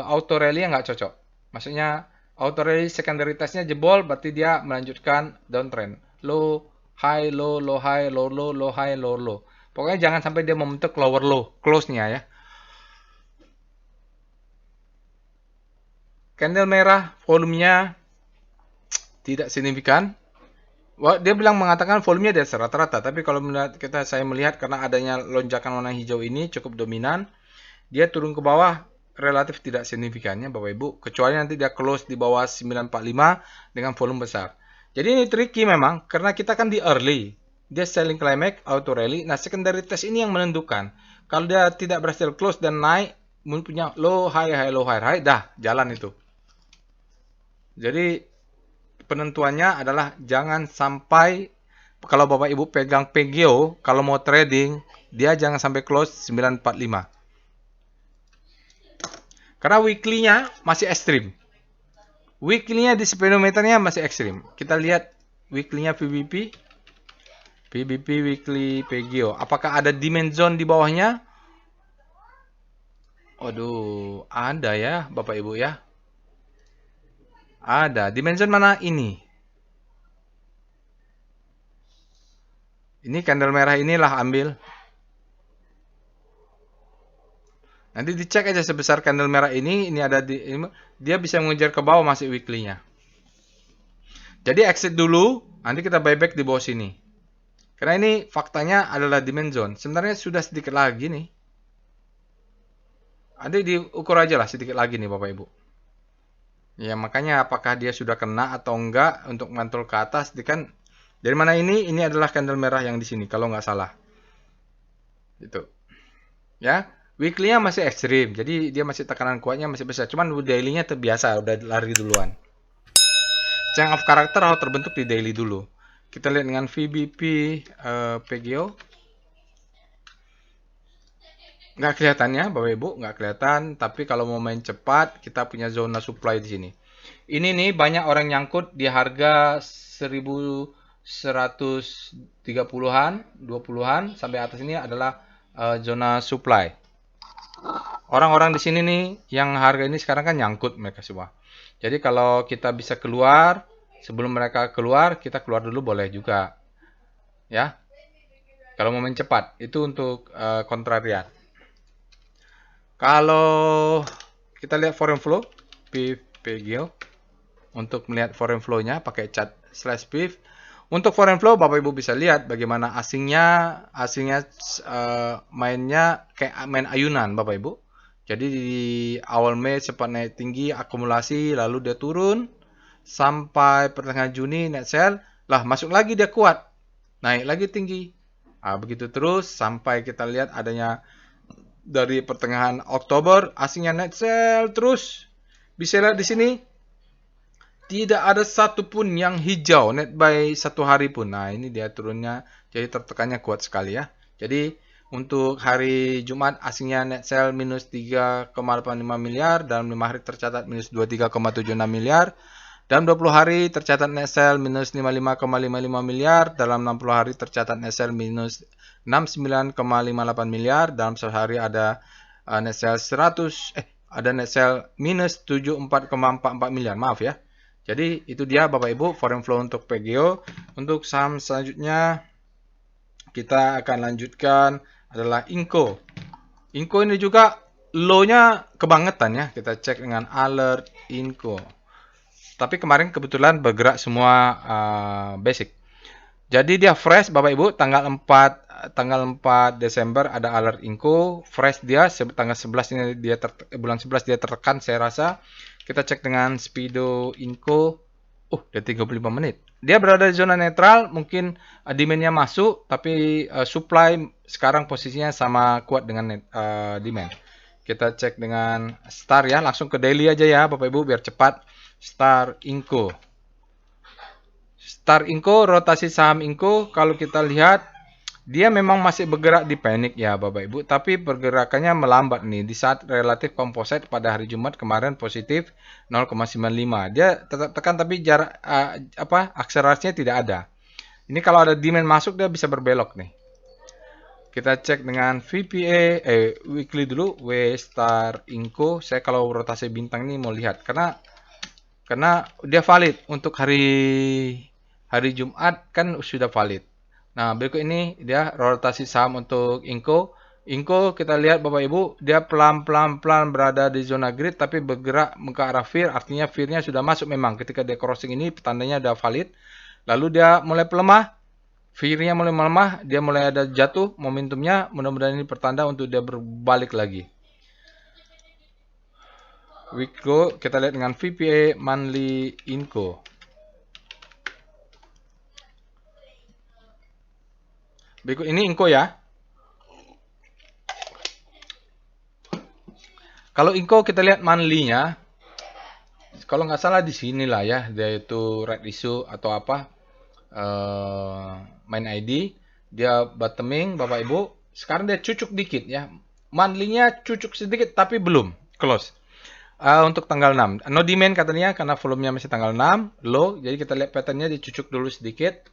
Auto rally nggak cocok. Maksudnya auto rally secondary testnya jebol, berarti dia melanjutkan downtrend. Low, high, low, low, high, low, low, low, high, low, low. Pokoknya jangan sampai dia membentuk lower low, close-nya ya. Candle merah, volumenya tidak signifikan. Wah, dia bilang mengatakan volumenya di atas rata-rata, tapi kalau saya melihat karena adanya lonjakan warna hijau ini cukup dominan, dia turun ke bawah relatif tidak signifikannya Bapak Ibu, kecuali nanti dia close di bawah 945 dengan volume besar. Jadi ini tricky memang, karena kita kan di early, dia selling climax, auto rally. Nah, secondary test ini yang menentukan. Kalau dia tidak berhasil close dan naik, punya low, high, high, low, high, high, dah jalan itu. Jadi penentuannya adalah jangan sampai, kalau Bapak Ibu pegang PGO, kalau mau trading, dia jangan sampai close 945. Karena weekly-nya masih ekstrim. Weekly-nya di speedometernya masih ekstrim. Kita lihat weekly-nya VBP. VBP weekly PGO. Apakah ada demand zone di bawahnya? Aduh, ada ya Bapak Ibu ya. Ada. Demand zone mana ini? Ini candle merah inilah ambil. Nanti dicek aja sebesar candle merah ini ada dia bisa mengejar ke bawah masih weekly-nya. Jadi exit dulu, nanti kita buyback di bawah sini. Karena ini faktanya adalah demand zone. Sebenarnya sudah sedikit lagi nih. Nanti diukur aja lah sedikit lagi nih Bapak Ibu. Ya makanya apakah dia sudah kena atau enggak untuk mantul ke atas. Kan dari mana ini? Ini adalah candle merah yang di sini kalau nggak salah. Itu. Ya, weekly-nya masih ekstrim. Jadi dia masih tekanan kuatnya masih besar. Cuman daily-nya terbiasa udah lari duluan. Change of character harus terbentuk di daily dulu. Kita lihat dengan VBP PGO. Nggak kelihatannya Bapak Ibu, nggak kelihatan. Tapi kalau mau main cepat, kita punya zona supply di sini. Ini nih banyak orang nyangkut di harga 1130-an, 20-an sampai atas ini adalah zona supply. Orang-orang di sini nih yang harga ini sekarang kan nyangkut mereka semua. Jadi kalau kita bisa keluar, sebelum mereka keluar, kita keluar dulu boleh juga. Ya. Kalau mau main cepat, itu untuk kontrarian. Kalau kita lihat foreign flow, PGO, untuk melihat foreign flow-nya pakai chart slash PIV. Untuk foreign flow, Bapak Ibu bisa lihat bagaimana asingnya mainnya kayak main ayunan, Bapak Ibu. Jadi di awal Mei sempat naik tinggi, akumulasi, lalu dia turun sampai pertengahan Juni net sell, lah masuk lagi dia kuat, naik lagi tinggi. Nah, begitu terus sampai kita lihat adanya dari pertengahan Oktober asingnya net sell terus. Bisa lihat di sini tidak ada satupun yang hijau net buy satu hari pun. Nah ini dia turunnya, jadi tertekannya kuat sekali ya. Jadi untuk hari Jumat asingnya net sell minus 3,85 miliar, dalam 5 hari tercatat minus 23,76 miliar. Dalam 20 hari tercatat net sell minus 55,55 miliar, dalam 60 hari tercatat net sell minus 69,58 miliar, dalam sehari ada net sell ada net sell minus 74,44 miliar, maaf ya. Jadi itu dia Bapak Ibu foreign flow untuk PGO. Untuk saham selanjutnya kita akan lanjutkan adalah Inco. Inco ini juga low-nya kebangetan ya. Kita cek dengan alert Inco. Tapi kemarin kebetulan bergerak semua basic. Jadi dia fresh Bapak Ibu tanggal 4 Desember ada alert Inco, fresh dia tanggal 11 ini dia bulan 11 dia tertekan saya rasa. Kita cek dengan Speedo Inco. Dia 35 menit. Dia berada di zona netral, mungkin demand-nya masuk tapi supply sekarang posisinya sama kuat dengan demand. Kita cek dengan Star ya, langsung ke daily aja ya Bapak Ibu biar cepat. Star Inco. Star Inco, rotasi saham Inco kalau kita lihat Dia memang masih bergerak di panik ya Bapak Ibu, tapi pergerakannya melambat nih di saat relatif composite pada hari Jumat kemarin positif 0,95. Dia tetap tekan tapi jarak akselerasinya tidak ada. Ini kalau ada demand masuk dia bisa berbelok nih. Kita cek dengan VPA weekly dulu, W star Inco. Saya kalau rotasi bintang ini mau lihat karena dia valid untuk hari Jumat kan sudah valid. Nah, berikut ini dia rotasi saham untuk Inco. Inco kita lihat Bapak Ibu, dia pelan-pelan berada di zona grid tapi bergerak ke arah fear, artinya fear-nya sudah masuk memang. Ketika dia crossing ini tandanya sudah valid. Lalu dia mulai pelemah, fear-nya mulai melemah, dia mulai ada jatuh momentumnya, mudah-mudahan ini pertanda untuk dia berbalik lagi. Weekly kita lihat dengan VPA monthly Inco. Berikut ini Inco ya. Kalau Inco kita lihat monthly-nya, kalau nggak salah di sini lah ya, dia itu red issue atau apa, main ID, dia bottoming Bapak Ibu. Sekarang dia cucuk dikit ya, monthly-nya cucuk sedikit tapi belum close. Untuk tanggal 6, no demand katanya karena volumenya masih tanggal 6, low. Jadi kita lihat patternnya dicucuk dulu sedikit.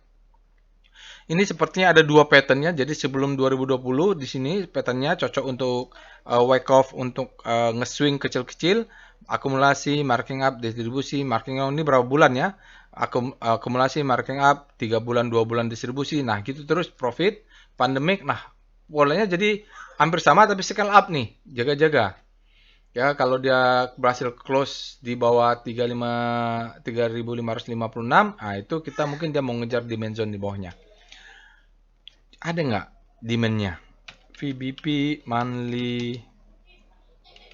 Ini sepertinya ada dua patternnya. Jadi sebelum 2020 di sini patternnya cocok untuk wake off, untuk nge-swing kecil-kecil, akumulasi, marking up, distribusi, marking up ini berapa bulan ya? Akumulasi, marking up, 3 bulan, 2 bulan distribusi. Nah, gitu terus profit, pandemic. Nah, polanya jadi hampir sama tapi scale up nih. Jaga-jaga. Ya, kalau dia berhasil close di bawah 3556, nah itu kita mungkin dia mau ngejar demand zone di bawahnya. Ada nggak demand-nya? VBP monthly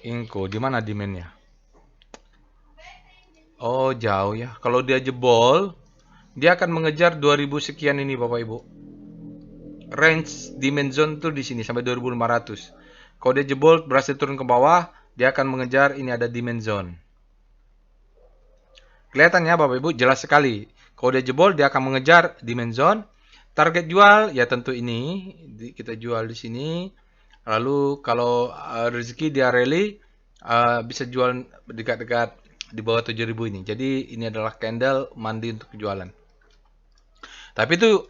Inco, di mana demand-nya? Oh, jauh ya. Kalau dia jebol, dia akan mengejar 2000 sekian ini Bapak Ibu. Range demand zone tuh di sini sampai 2500. Kalau dia jebol berhasil turun ke bawah, dia akan mengejar ini ada demand zone. Kelihatannya Bapak Ibu jelas sekali. Kalau dia jebol dia akan mengejar demand zone. Target jual ya tentu ini kita jual di sini. Lalu kalau rezeki dia rally bisa jual dekat-dekat di bawah 7000 ini. Jadi ini adalah candle mandi untuk jualan. Tapi itu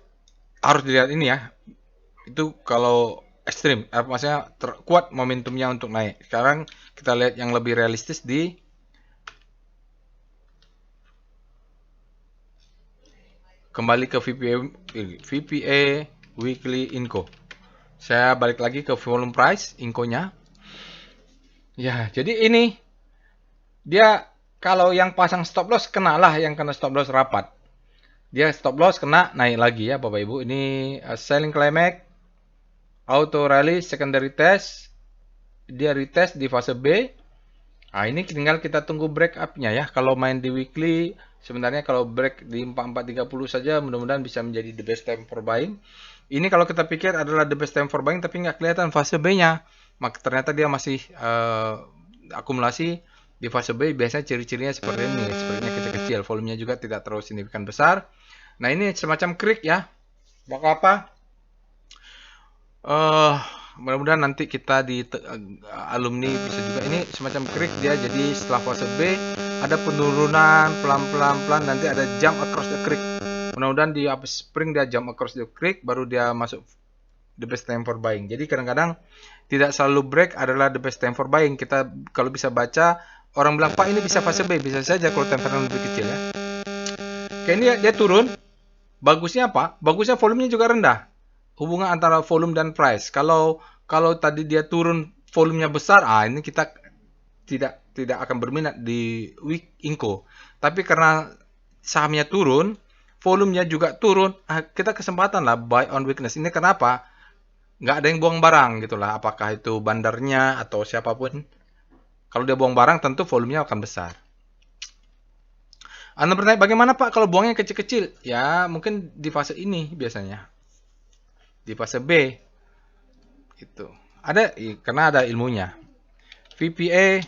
harus dilihat ini ya. Itu kalau ekstrim, maksudnya kuat momentumnya untuk naik. Sekarang kita lihat yang lebih realistis di kembali ke VPA weekly Inco. Saya balik lagi ke volume price Inco-nya. Ya, jadi ini dia kalau yang pasang stop loss kenalah yang kena stop loss rapat. Dia stop loss kena naik lagi ya Bapak Ibu. Ini selling climax, auto rally, secondary test. Dia retest di fase B. Nah, ini tinggal kita tunggu break up-nya ya. Kalau main di weekly, sebenarnya kalau break di 4430 saja mudah-mudahan bisa menjadi the best time for buying. Ini kalau kita pikir adalah the best time for buying tapi nggak kelihatan fase B-nya. Maka ternyata dia masih akumulasi di fase B. Biasanya ciri-cirinya seperti ini, sepertinya kecil-kecil, volumenya juga tidak terlalu signifikan besar. Nah, ini semacam creek ya. Bakal apa? Mudah-mudahan nanti kita di alumni bisa juga ini semacam creek dia. Jadi setelah fase B ada penurunan pelan-pelan nanti ada jump across the creek. Mudah-mudahan di spring dia jump across the creek baru dia masuk the best time for buying. Jadi kadang-kadang tidak selalu break adalah the best time for buying. Kita kalau bisa baca, orang bilang Pak ini bisa fase B, bisa saja kalau time frame lebih kecil ya. Kayaknya dia turun. Bagusnya apa? Bagusnya volumenya juga rendah. Hubungan antara volume dan price. Kalau tadi dia turun volumenya besar, ini kita tidak akan berminat di week Inco. Tapi karena sahamnya turun, volumenya juga turun, kita kesempatan lah buy on weakness. Ini kenapa? Nggak ada yang buang barang gitulah. Apakah itu bandarnya atau siapapun. Kalau dia buang barang, tentu volumenya akan besar. Anda bertanya, bagaimana Pak kalau buangnya kecil-kecil? Ya, mungkin di fase ini biasanya. Di fase B itu ada karena ada ilmunya. VPA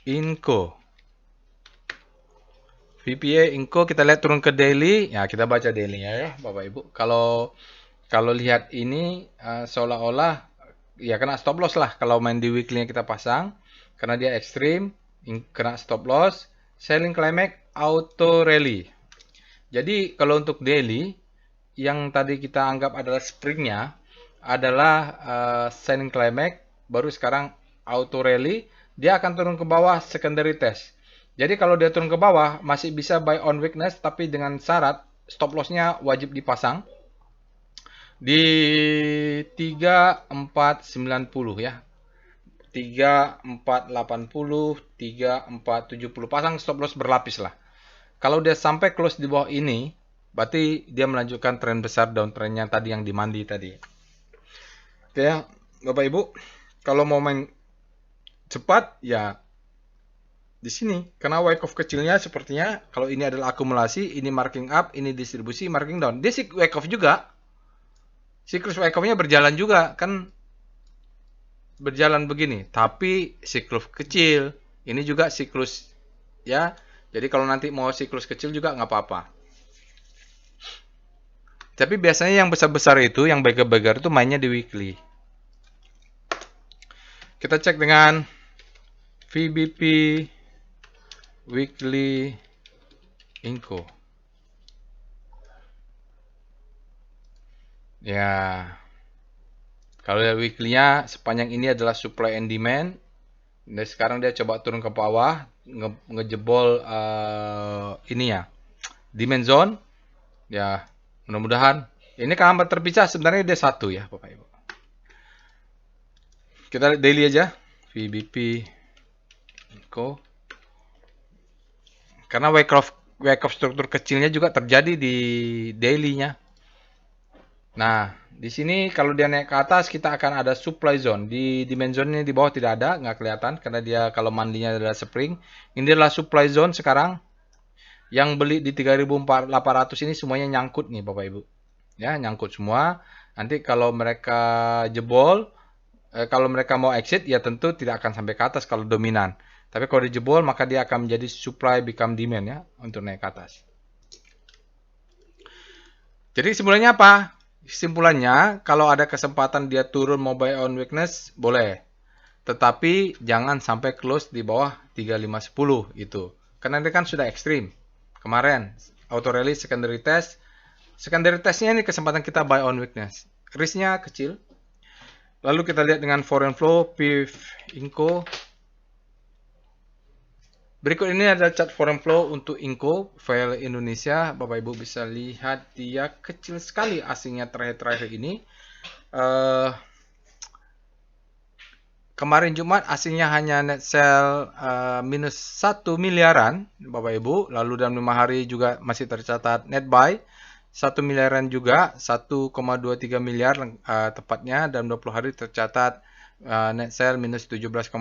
Inco VPA Inco kita lihat turun ke daily, ya kita baca daily-nya ya Bapak Ibu. Kalau lihat ini seolah-olah ya kena stop loss lah kalau main di weekly-nya kita pasang karena dia ekstrim, kena stop loss, selling climax, auto rally. Jadi kalau untuk daily yang tadi kita anggap adalah springnya adalah selling climax, baru sekarang auto rally, dia akan turun ke bawah secondary test. Jadi kalau dia turun ke bawah masih bisa buy on weakness tapi dengan syarat stop loss-nya wajib dipasang di 3490 ya. 3480, 3470 pasang stop loss berlapis lah. Kalau dia sampai close di bawah ini, berarti dia melanjutkan tren besar downtrendnya tadi yang dimandi tadi. Oke ya, Bapak Ibu, kalau mau main cepat ya di sini. Karena wake off kecilnya sepertinya kalau ini adalah akumulasi, ini marking up, ini distribusi, marking down. Dia wake off juga. Siklus wake off-nya berjalan juga, kan berjalan begini, tapi siklus kecil. Ini juga siklus ya. Jadi kalau nanti mau siklus kecil juga nggak apa-apa. Tapi biasanya yang besar-besar itu, yang beggar-beggar itu mainnya di weekly. Kita cek dengan VBP Weekly Inco. Ya, kalau lihat weekly-nya sepanjang ini adalah supply and demand. Dan sekarang dia coba turun ke bawah, ngejebol ini ya, demand zone. Ya, mudah-mudahan. Ini kalau terpisah sebenarnya dia satu ya, Bapak Ibu. Kita lihat daily aja. VBP Inco. Karena wake off struktur kecilnya juga terjadi di daily-nya. Nah, di sini kalau dia naik ke atas kita akan ada supply zone. Di demand zone-nya di bawah tidak ada, nggak kelihatan karena dia kalau mandinya adalah spring. Ini adalah supply zone sekarang. Yang beli di 3.800 ini semuanya nyangkut nih Bapak Ibu. Ya, nyangkut semua. Nanti kalau mereka jebol, kalau mereka mau exit ya tentu tidak akan sampai ke atas kalau dominan. Tapi kalau dijebol maka dia akan menjadi supply become demand ya untuk naik ke atas. Jadi kesimpulannya apa? Kesimpulannya kalau ada kesempatan dia turun mau buy on weakness boleh. Tetapi jangan sampai close di bawah 3510 itu. Karena ini kan sudah ekstrim. Kemarin auto rally secondary test. Secondary testnya ini kesempatan kita buy on weakness. Risknya kecil. Lalu kita lihat dengan foreign flow, PIF, Inco. Berikut ini ada chart foreign flow untuk Inco, file Indonesia. Bapak Ibu bisa lihat dia kecil sekali asingnya terakhir-terakhir ini. Kemarin Jumat asingnya hanya net sell minus 1 miliaran Bapak Ibu. Lalu dalam 5 hari juga masih tercatat net buy 1 miliaran juga, 1,23 miliar tepatnya. Dalam 20 hari tercatat net sell minus 17,25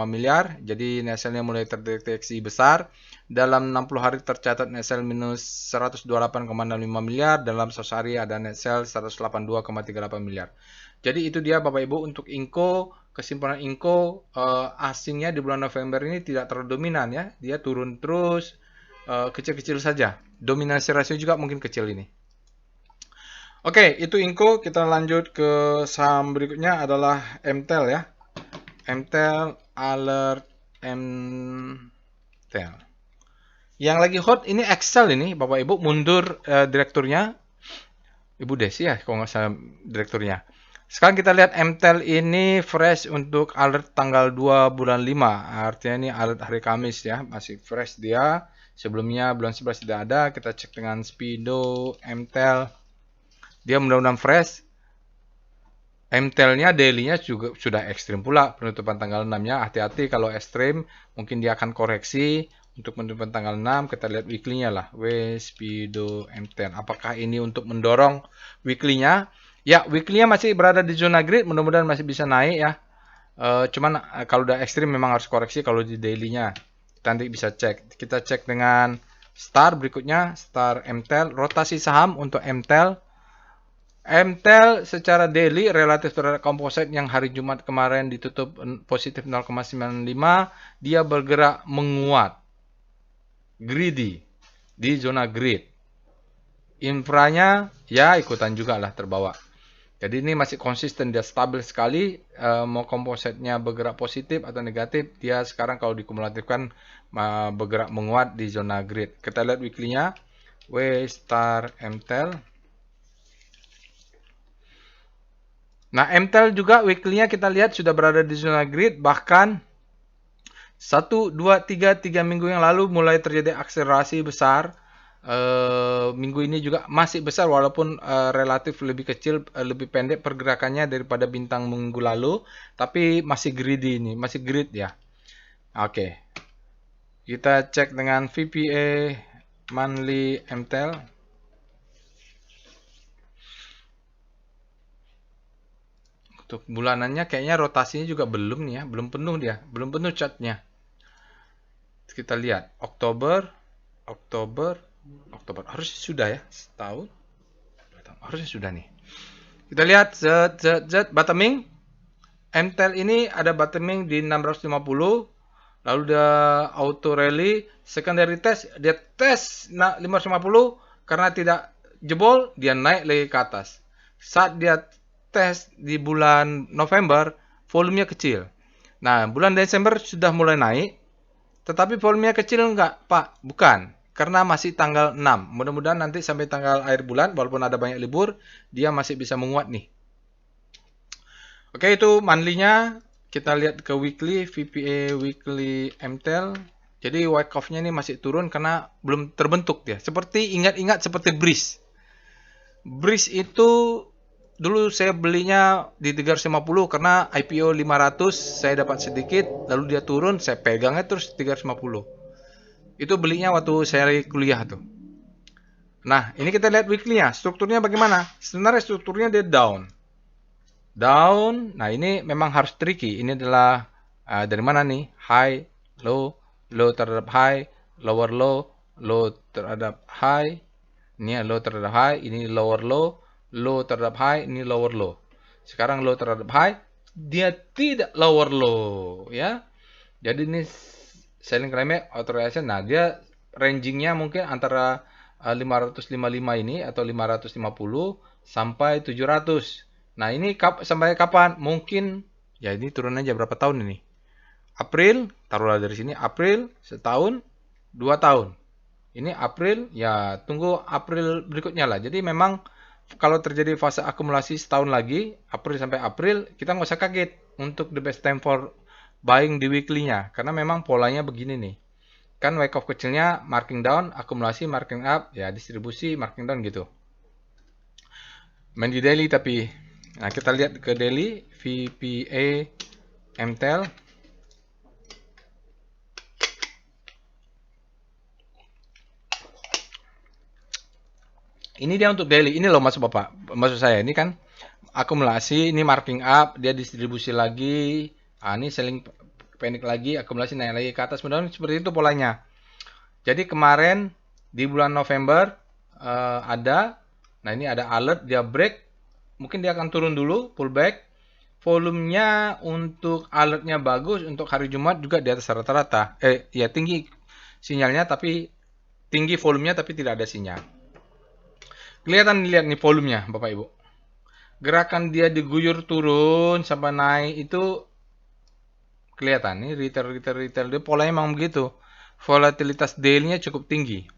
miliar. Jadi net sell-nya mulai terdeteksi besar. Dalam 60 hari tercatat net sell minus 128,65 miliar. Dalam 100 hari ada net sell 182,38 miliar. Jadi itu dia Bapak Ibu untuk Inco. Kesimpulan Inco asingnya di bulan November ini tidak terlalu dominan ya. Dia turun terus kecil-kecil saja. Dominasi rasio juga mungkin kecil ini. Oke, itu Inco. Kita lanjut ke saham berikutnya adalah MTEL ya. MTEL Alert MTEL. Yang lagi hot ini Excel ini, Bapak Ibu. Mundur direkturnya. Ibu Desi ya, kalau nggak salah direkturnya. Sekarang kita lihat MTEL ini fresh untuk alert tanggal 2 bulan 5. Artinya ini alert hari Kamis ya. Masih fresh dia. Sebelumnya bulan 11 tidak ada. Kita cek dengan Speedo MTEL. Dia mudah-mudahan fresh. MTEL-nya daily-nya juga sudah ekstrim pula penutupan tanggal 6-nya. Hati-hati kalau ekstrim, mungkin dia akan koreksi untuk penutupan tanggal 6. Kita lihat weekly-nya lah. Speedo MTEL. Apakah ini untuk mendorong weekly-nya? Ya, weekly-nya masih berada di zona grid. Mudah-mudahan masih bisa naik ya. Cuman kalau udah ekstrim memang harus koreksi kalau di daily-nya. Kita nanti bisa cek. Kita cek dengan Star berikutnya. Star MTEL. Rotasi saham untuk MTEL. MTEL secara daily relatif terhadap komposit yang hari Jumat kemarin ditutup positif 0,95, dia bergerak menguat. Greedy. di zona grid. Infranya ya ikutan juga lah terbawa. Jadi ini masih konsisten, dia stabil sekali. Mau kompositnya bergerak positif atau negatif, dia sekarang kalau dikumulatifkan bergerak menguat di zona grid. Kita lihat weekly-nya, W star MTEL. Nah, MTEL juga weekly-nya kita lihat sudah berada di zona grid, bahkan 1, 2, 3 minggu yang lalu mulai terjadi akselerasi besar. Minggu ini juga masih besar walaupun relatif lebih kecil, lebih pendek pergerakannya daripada bintang minggu lalu, tapi masih greedy ini, masih grid ya. Oke. Kita cek dengan VPA monthly MTEL. Untuk bulanannya kayaknya rotasinya juga belum nih ya, belum penuh dia, belum penuh chartnya. Kita lihat Oktober harusnya sudah ya, setahun harusnya sudah nih. Kita lihat bottoming MTEL ini ada bottoming di 650, lalu dia auto rally, secondary test, dia tes 550, karena tidak jebol dia naik lagi ke atas. Saat dia tes di bulan November, volumenya kecil. Nah, bulan Desember sudah mulai naik, tetapi volumenya kecil enggak, Pak? Bukan. Karena masih tanggal 6. Mudah-mudahan nanti sampai tanggal akhir bulan, walaupun ada banyak libur, dia masih bisa menguat nih. Oke, itu monthly-nya. Kita lihat ke weekly, VPA weekly MTEL. Jadi white off-nya ini masih turun karena belum terbentuk dia. Seperti ingat-ingat seperti Breeze. Breeze itu dulu saya belinya di 350 karena IPO 500, saya dapat sedikit, lalu dia turun, saya pegangnya terus 350. Itu belinya waktu saya kuliah tuh. Nah, ini kita lihat weekly-nya. Strukturnya bagaimana? Sebenarnya strukturnya dia down. Nah ini memang harus tricky. Ini adalah dari mana nih? High, low, low terhadap high, lower low, low terhadap high. Ini low terhadap high, ini lower low, low terhadap high, ini lower low. Sekarang low terhadap high, dia tidak lower low, ya. Jadi ini selling climate authorization. Nah, dia rangingnya mungkin antara 555 ini atau 550 sampai 700. Nah, ini sampai kapan? Mungkin, ya ini turun aja berapa tahun ini? April, taruhlah dari sini, April, setahun, 2 tahun. Ini April, ya tunggu April berikutnya lah. Jadi memang kalau terjadi fase akumulasi setahun lagi, April sampai April, kita nggak usah kaget untuk the best time for buying di weekly-nya. Karena memang polanya begini nih. Kan wake off kecilnya marking down, akumulasi marking up, ya distribusi marking down gitu. Main di daily tapi. Nah, kita lihat ke daily, VPA MTEL. Ini dia untuk daily. Ini loh maksud Bapak. Maksud saya ini kan akumulasi, ini marking up, dia distribusi lagi. Ini selling panic lagi, akumulasi naik lagi ke atas. Mudah-mudahan seperti itu polanya. Jadi kemarin di bulan November ada, nah ini ada alert, dia break. Mungkin dia akan turun dulu, pullback. Volumenya untuk alertnya bagus, untuk hari Jumat juga di atas rata-rata. Ya tinggi sinyalnya, tapi tinggi volumenya, tapi tidak ada sinyal. Kelihatan, lihat nih volumenya, Bapak Ibu. Gerakan dia diguyur turun sampai naik itu kelihatan. Nih retail. Dia polanya memang begitu. Volatilitas daily-nya cukup tinggi.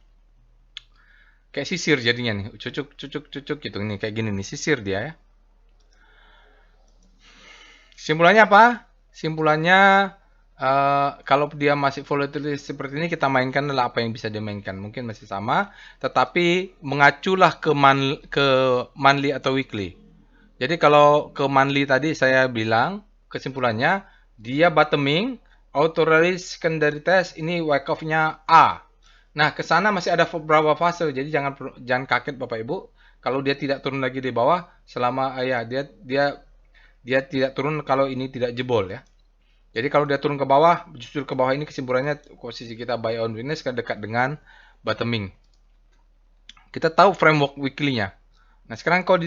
Kayak sisir jadinya nih, cucuk gitu nih, kayak gini nih, sisir dia ya. Simpulannya apa? Simpulannya kalau dia masih volatility seperti ini, kita mainkan adalah apa yang bisa dimainkan. Mungkin masih sama, tetapi mengaculah ke monthly atau weekly. Jadi kalau ke monthly tadi saya bilang kesimpulannya dia bottoming, auto rally secondary test, ini wake off-nya A. Nah, ke sana masih ada beberapa fase, jadi jangan kaget Bapak Ibu kalau dia tidak turun lagi di bawah selama dia tidak turun kalau ini tidak jebol ya. Jadi kalau dia turun ke bawah, justru ke bawah ini kesimpulannya posisi kita buy on weakness dekat dengan bottoming. Kita tahu framework weekly-nya. Nah, sekarang kalau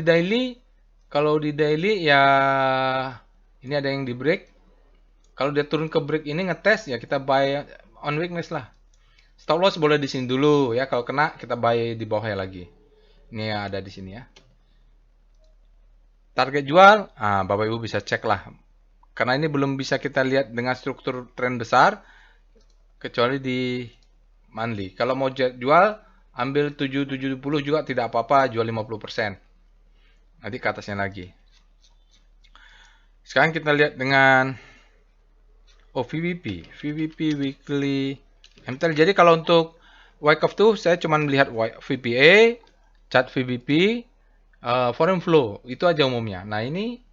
di daily ya ini ada yang di break. Kalau dia turun ke break ini ngetes ya kita buy on weakness lah. Stop loss boleh di sini dulu ya. Kalau kena kita buy di bawahnya lagi. Ini ada di sini ya. Target jual, Bapak Ibu bisa cek lah. Karena ini belum bisa kita lihat dengan struktur tren besar kecuali di monthly. Kalau mau jual, ambil 770 juga tidak apa-apa, jual 50%. Nanti ke atasnya lagi. Sekarang kita lihat dengan VWP weekly MTL. Jadi kalau untuk Wyckoff tuh saya cuma melihat VPA, chart VWP, foreign flow, itu aja umumnya. Nah ini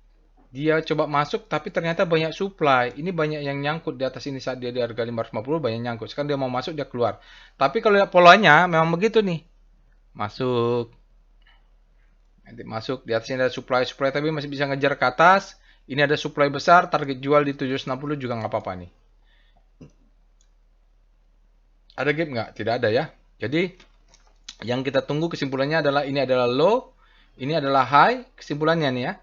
dia coba masuk tapi ternyata banyak supply. Ini banyak yang nyangkut di atas ini saat dia di harga 550 banyak nyangkut. Sekarang dia mau masuk dia keluar. Tapi kalau lihat polanya memang begitu nih. Masuk. Nanti masuk di atasnya ada supply tapi masih bisa ngejar ke atas. Ini ada supply besar, target jual di 760 juga nggak apa-apa nih. Ada gap nggak? Tidak ada ya. Jadi yang kita tunggu kesimpulannya adalah ini adalah low, ini adalah high. Kesimpulannya nih ya.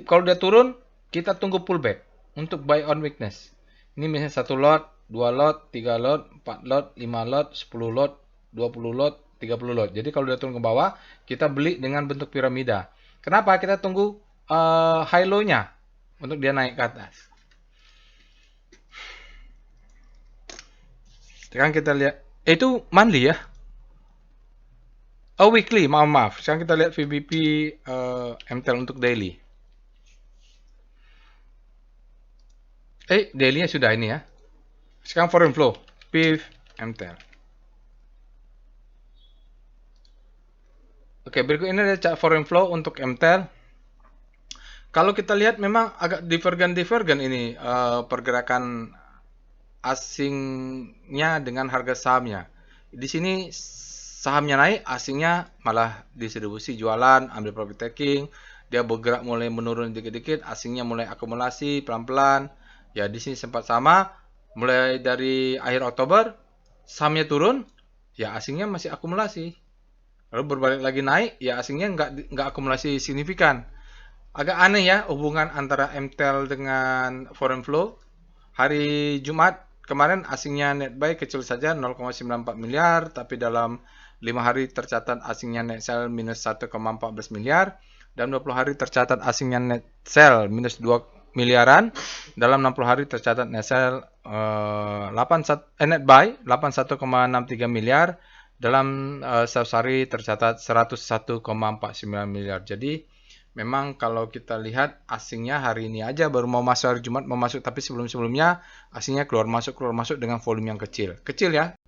Kalau dia turun, kita tunggu pullback untuk buy on weakness. Ini misalnya 1 lot, 2 lot, 3 lot, 4 lot, 5 lot, 10 lot, 20 lot, 30 lot. Jadi kalau dia turun ke bawah, kita beli dengan bentuk piramida. Kenapa? Kita tunggu high low-nya untuk dia naik ke atas. Sekarang kita lihat, itu monthly ya. Oh weekly, maaf. Sekarang kita lihat VBP MTEL untuk daily. Daily-nya sudah ini ya. Sekarang foreign flow, PIF, MTEL. Oke, berikut ini ada chart foreign flow untuk MTEL. Kalau kita lihat memang agak divergen ini pergerakan asingnya dengan harga sahamnya. Di sini sahamnya naik, asingnya malah distribusi jualan, ambil profit taking. Dia bergerak mulai menurun dikit-dikit, asingnya mulai akumulasi pelan-pelan. Ya di sini sempat sama, mulai dari akhir Oktober sahamnya turun, ya asingnya masih akumulasi. Lalu berbalik lagi naik, ya asingnya nggak akumulasi signifikan. Agak aneh ya hubungan antara MTEL dengan foreign flow. Hari Jumat kemarin asingnya net buy kecil saja 0,94 miliar, tapi dalam 5 hari tercatat asingnya net sell minus 1,14 miliar, dan 20 hari tercatat asingnya net sell minus 2 miliaran, dalam 60 hari tercatat net sell net buy 81,63 miliar, dalam 100 hari tercatat 101,49 miliar. Jadi memang kalau kita lihat asingnya hari ini aja baru mau masuk hari Jumat mau masuk, tapi sebelum-sebelumnya asingnya keluar masuk dengan volume yang kecil ya.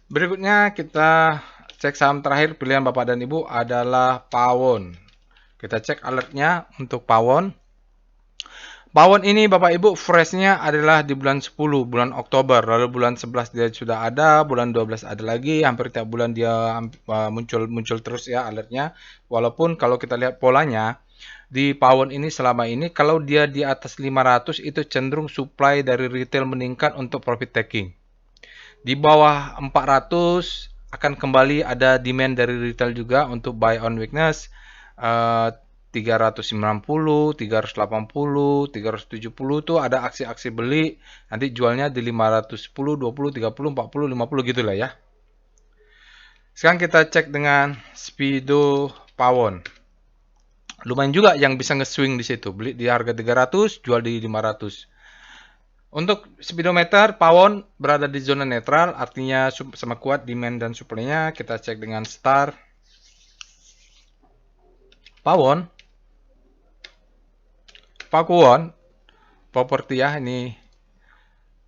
Berikutnya kita cek saham terakhir pilihan Bapak dan Ibu adalah Pawon. Kita cek alertnya untuk Pawon. Pawon ini Bapak Ibu freshnya adalah di bulan 10, bulan Oktober, lalu bulan 11 dia sudah ada, bulan 12 ada lagi, hampir tiap bulan dia muncul terus ya alertnya. Walaupun kalau kita lihat polanya di Pawon ini selama ini kalau dia di atas 500 itu cenderung supply dari retail meningkat untuk profit taking. Di bawah 400 akan kembali ada demand dari retail juga untuk buy on weakness. 390, 380, 370 tuh ada aksi-aksi beli, nanti jualnya di 510, 20, 30, 40, 50 gitu lah ya. Sekarang kita cek dengan Speedo Pawon. Lumayan juga yang bisa nge-swing di situ, beli di harga 300, jual di 500. Untuk speedometer Pawon berada di zona netral, artinya sama kuat demand dan supply-nya. Kita cek dengan Star Pawon. Pakuwon properti ya ini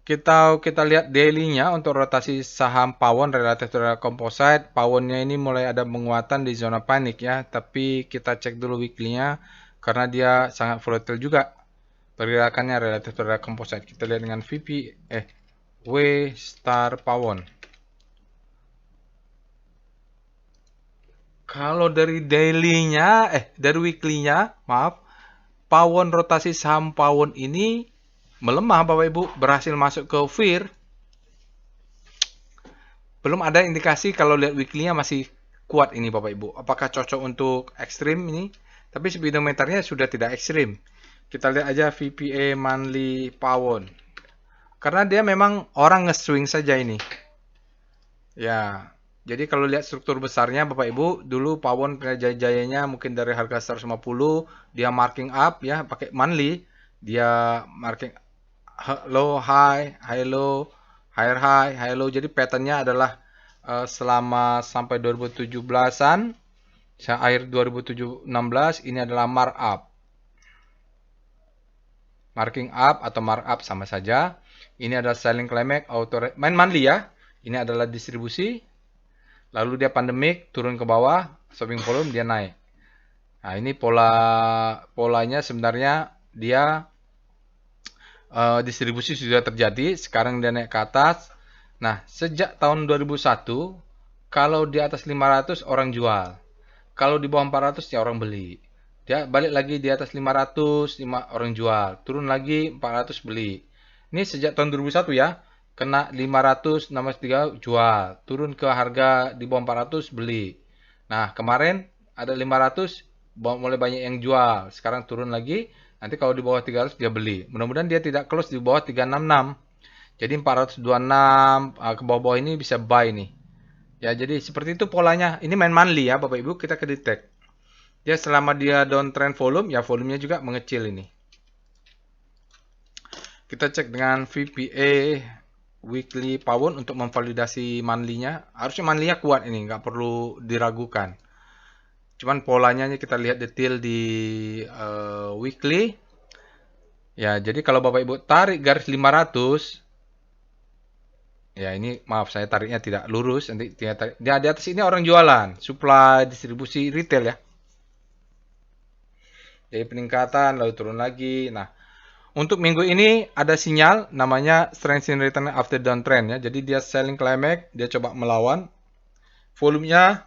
kita lihat daily-nya untuk rotasi saham Pawon relatif terhadap composite. Pawonnya ini mulai ada penguatan di zona panik ya, tapi kita cek dulu weekly-nya karena dia sangat volatile juga pergerakannya relatif terhadap composite. Kita lihat dengan W Star Pawon. Kalau dari daily-nya dari weekly-nya maaf, Pawon rotasi saham Pawon ini melemah Bapak Ibu, berhasil masuk ke fear. Belum ada indikasi kalau lihat weekly-nya masih kuat ini Bapak Ibu. Apakah cocok untuk ekstrim ini? Tapi speedometernya sudah tidak ekstrim. Kita lihat aja VPA monthly Pawon. Karena dia memang orang nge-swing saja ini. Ya, jadi kalau lihat struktur besarnya Bapak Ibu, dulu pawon jaya-jayanya mungkin dari harga 150, dia marking up ya, pakai monthly, dia marking low high, high low, higher high, high low. Jadi patternnya adalah selama sampai 2017-an, akhir 2016 ini adalah markup. Marking up atau markup sama saja. Ini adalah selling climax, main monthly ya. Ini adalah distribusi. Lalu dia pandemik, turun ke bawah, shopping volume dia naik. Nah, ini polanya sebenarnya dia distribusi sudah terjadi, sekarang dia naik ke atas. Nah, sejak tahun 2001, kalau di atas 500 orang jual. Kalau di bawah 400 ya orang beli. Dia balik lagi di atas 500, orang jual. Turun lagi 400 beli. Ini sejak tahun 2001 ya. Kena 500, 63 jual. Turun ke harga di bawah 400 beli. Nah, kemarin ada 500, mulai banyak yang jual. Sekarang turun lagi. Nanti kalau di bawah 300 dia beli. Mudah-mudahan dia tidak close di bawah 366. Jadi 426 ke bawah-bawah ini bisa buy nih. Ya, jadi seperti itu polanya. Ini main monthly ya, Bapak Ibu, kita ke detect. Ya, selama dia downtrend volume, ya volumenya juga mengecil ini. Kita cek dengan VPA weekly pound untuk memvalidasi monthly-nya. Harusnya monthly-nya kuat ini, nggak perlu diragukan. Cuman polanya kita lihat detail di weekly. Ya, jadi kalau Bapak Ibu tarik garis 500, ya ini maaf saya tariknya tidak lurus, nanti tarik. Di atas ini orang jualan, supply, distribusi, retail ya. Jadi peningkatan lalu turun lagi. Nah, untuk minggu ini ada sinyal namanya strength in return after downtrend ya. Jadi dia selling climax, dia coba melawan. Volumenya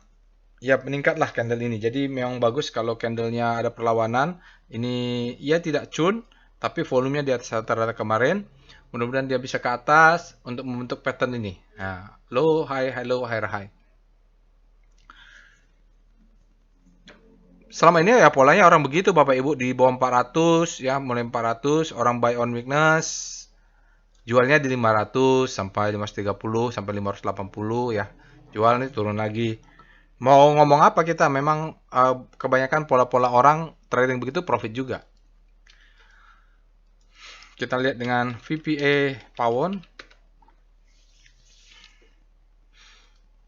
ya meningkatlah candle ini. Jadi memang bagus kalau candlenya ada perlawanan. Ini ya tidak cun, tapi volumenya di atas rata-rata kemarin. Mudah-mudahan dia bisa ke atas untuk membentuk pattern ini. Nah, low, high, high, low, higher, high. Selama ini ya polanya orang begitu Bapak Ibu, di bawah 400 ya, mulai 400 orang buy on weakness, jualnya di 500 sampai 530 sampai 580 ya. Jual nih turun lagi. Mau ngomong apa kita? Memang kebanyakan pola-pola orang trading begitu profit juga. Kita lihat dengan VPA pound.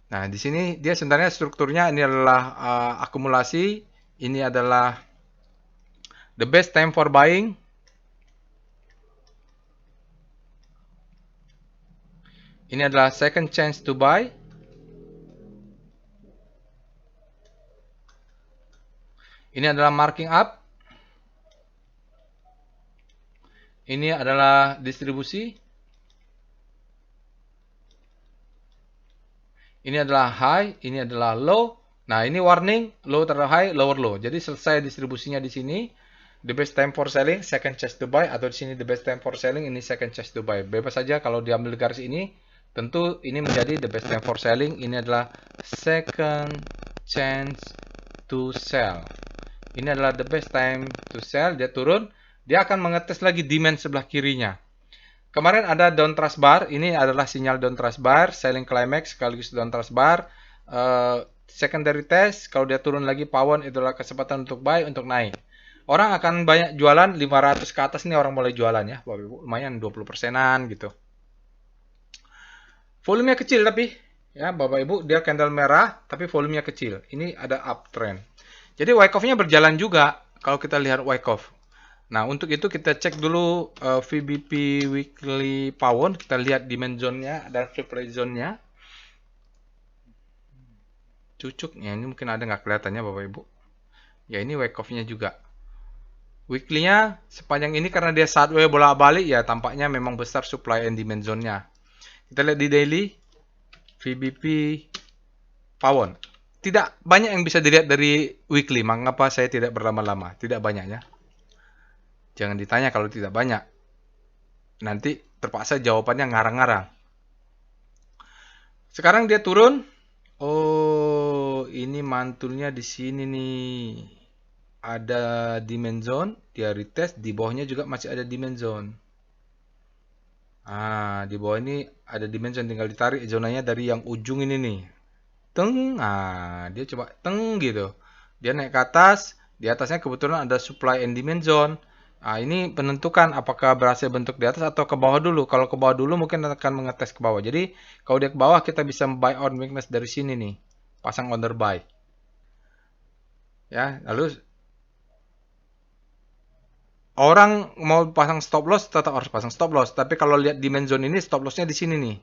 Nah, di sini dia sebenarnya strukturnya ini adalah akumulasi, ini adalah the best time for buying. Ini adalah second chance to buy. Ini adalah marking up. Ini adalah distribusi. Ini adalah high, ini adalah low. Nah, ini warning, low terhadap high, lower low. Jadi selesai distribusinya di sini. The best time for selling, second chance to buy. Atau di sini the best time for selling, ini second chance to buy. Bebas saja kalau diambil garis ini. Tentu ini menjadi the best time for selling. Ini adalah second chance to sell. Ini adalah the best time to sell. Dia turun. Dia akan mengetes lagi demand sebelah kirinya. Kemarin ada down trust bar, ini adalah sinyal down trust bar, selling climax sekaligus down trust bar. Secondary test, kalau dia turun lagi pound itulah kesempatan untuk buy, untuk naik. Orang akan banyak jualan 500 ke atas nih orang mulai jualan ya, Bapak Ibu, lumayan 20%-an gitu. Volumenya kecil tapi ya Bapak Ibu, dia candle merah tapi volumenya kecil. Ini ada uptrend. Jadi wyckoff-nya berjalan juga kalau kita lihat wyckoff. Nah, untuk itu kita cek dulu VBP weekly pound, kita lihat demand zone-nya dan supply zone-nya. Cucuknya ini mungkin ada nggak kelihatannya Bapak Ibu. Ya, ini wyckoff-nya juga. Weekly-nya sepanjang ini karena dia sideways bolak-balik ya tampaknya memang besar supply and demand zone-nya. Kita lihat di daily VBP pound. Tidak banyak yang bisa dilihat dari weekly, mengapa saya tidak berlama-lama? Tidak banyaknya. Jangan ditanya kalau tidak banyak. Nanti terpaksa jawabannya ngarang-ngarang. Sekarang dia turun. Oh, ini mantulnya di sini nih. Ada demand zone, dia retest, di bawahnya juga masih ada demand zone. Nah, di bawah ini ada dimension, tinggal ditarik zonanya dari yang ujung ini nih. Teng, nah dia coba teng gitu. Dia naik ke atas, di atasnya kebetulan ada supply and demand zone. Nah, ini menentukan apakah berhasil bentuk di atas atau ke bawah dulu. Kalau ke bawah dulu mungkin akan mengetes ke bawah. Jadi, kalau dia ke bawah kita bisa buy on weakness dari sini nih. Pasang order buy. Ya, lalu orang mau pasang stop loss tetap harus pasang stop loss. Tapi kalau lihat demand zone ini stop lossnya di sini nih.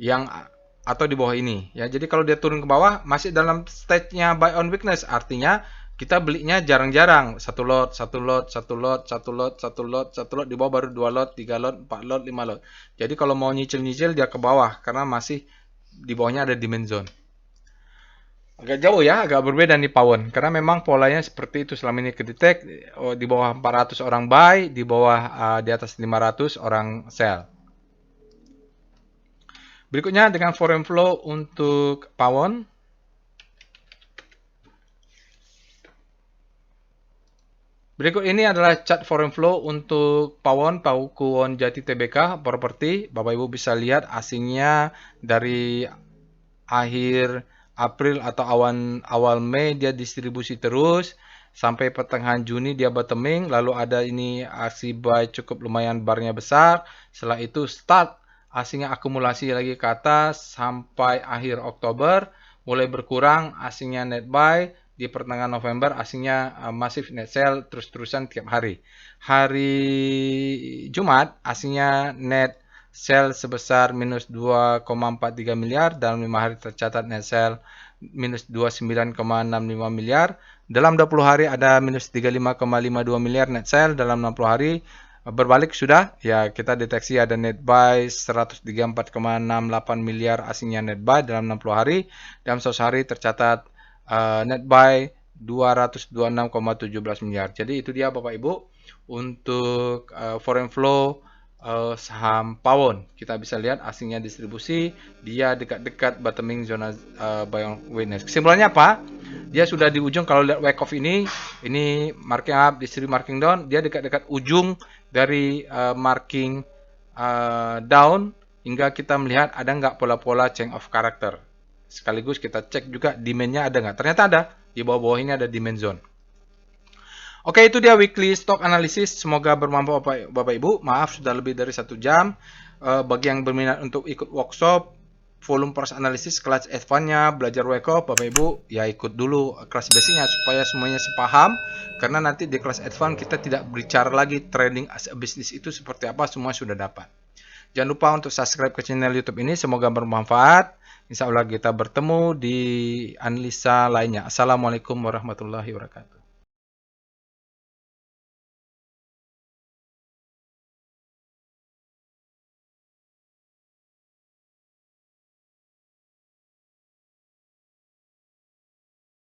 Yang atau di bawah ini ya. Jadi kalau dia turun ke bawah masih dalam stage-nya buy on weakness, artinya kita belinya jarang-jarang, satu lot, satu lot, satu lot, satu lot, satu lot, satu lot, di bawah baru 2 lot, 3 lot, 4 lot, 5 lot. Jadi kalau mau nyicil-nyicil dia ke bawah karena masih di bawahnya ada demand zone. Agak jauh ya, agak berbeda nih Pawon. Karena memang polanya seperti itu selama ini kedetek, di bawah 400 orang buy, di bawah di atas 500 orang sell. Berikutnya dengan foreign flow untuk Pawon. Berikut ini adalah chart foreign flow untuk Pawon, Pakuwon Jati Tbk, properti. Bapak Ibu bisa lihat asingnya dari akhir April atau awal Mei dia distribusi terus. Sampai pertengahan Juni dia bottoming. Lalu ada ini aksi buy cukup lumayan barnya besar. Setelah itu start asingnya akumulasi lagi ke atas sampai akhir Oktober. Mulai berkurang asingnya net buy. Di pertengahan November asingnya masif net sell terus-terusan tiap hari. Hari Jumat asingnya net sell sebesar minus 2,43 miliar. Dalam 5 hari tercatat net sell minus 29,65 miliar. Dalam 20 hari ada minus 35,52 miliar net sell. Dalam 60 hari berbalik sudah. Ya, kita deteksi ada net buy 134,68 miliar asingnya net buy dalam 60 hari. Dalam 100 hari tercatat net buy 226,17 miliar. Jadi itu dia Bapak Ibu untuk foreign flow saham Pawon. Kita bisa lihat asingnya distribusi, dia dekat-dekat bottoming zona buy on weakness. Kesimpulannya apa? Dia sudah di ujung. Kalau lihat wake off ini marking up, distribusi marking down, dia dekat-dekat ujung dari marking down hingga kita melihat ada nggak pola-pola change of character. Sekaligus kita cek juga demand-nya ada nggak. Ternyata ada. Di bawah-bawah ini ada demand zone. Oke, itu dia weekly stock analysis. Semoga bermanfaat Bapak Ibu. Maaf sudah lebih dari 1 jam. Bagi yang berminat untuk ikut workshop volume price analysis kelas advance-nya, belajar wake up, Bapak Ibu ya ikut dulu kelas basic-nya supaya semuanya sepaham. Karena nanti di kelas advance kita tidak bicara lagi trading as a business itu seperti apa, semua sudah dapat. Jangan lupa untuk subscribe ke channel YouTube ini. Semoga bermanfaat. Insya Allah kita bertemu di analisa lainnya. Assalamualaikum warahmatullahi wabarakatuh.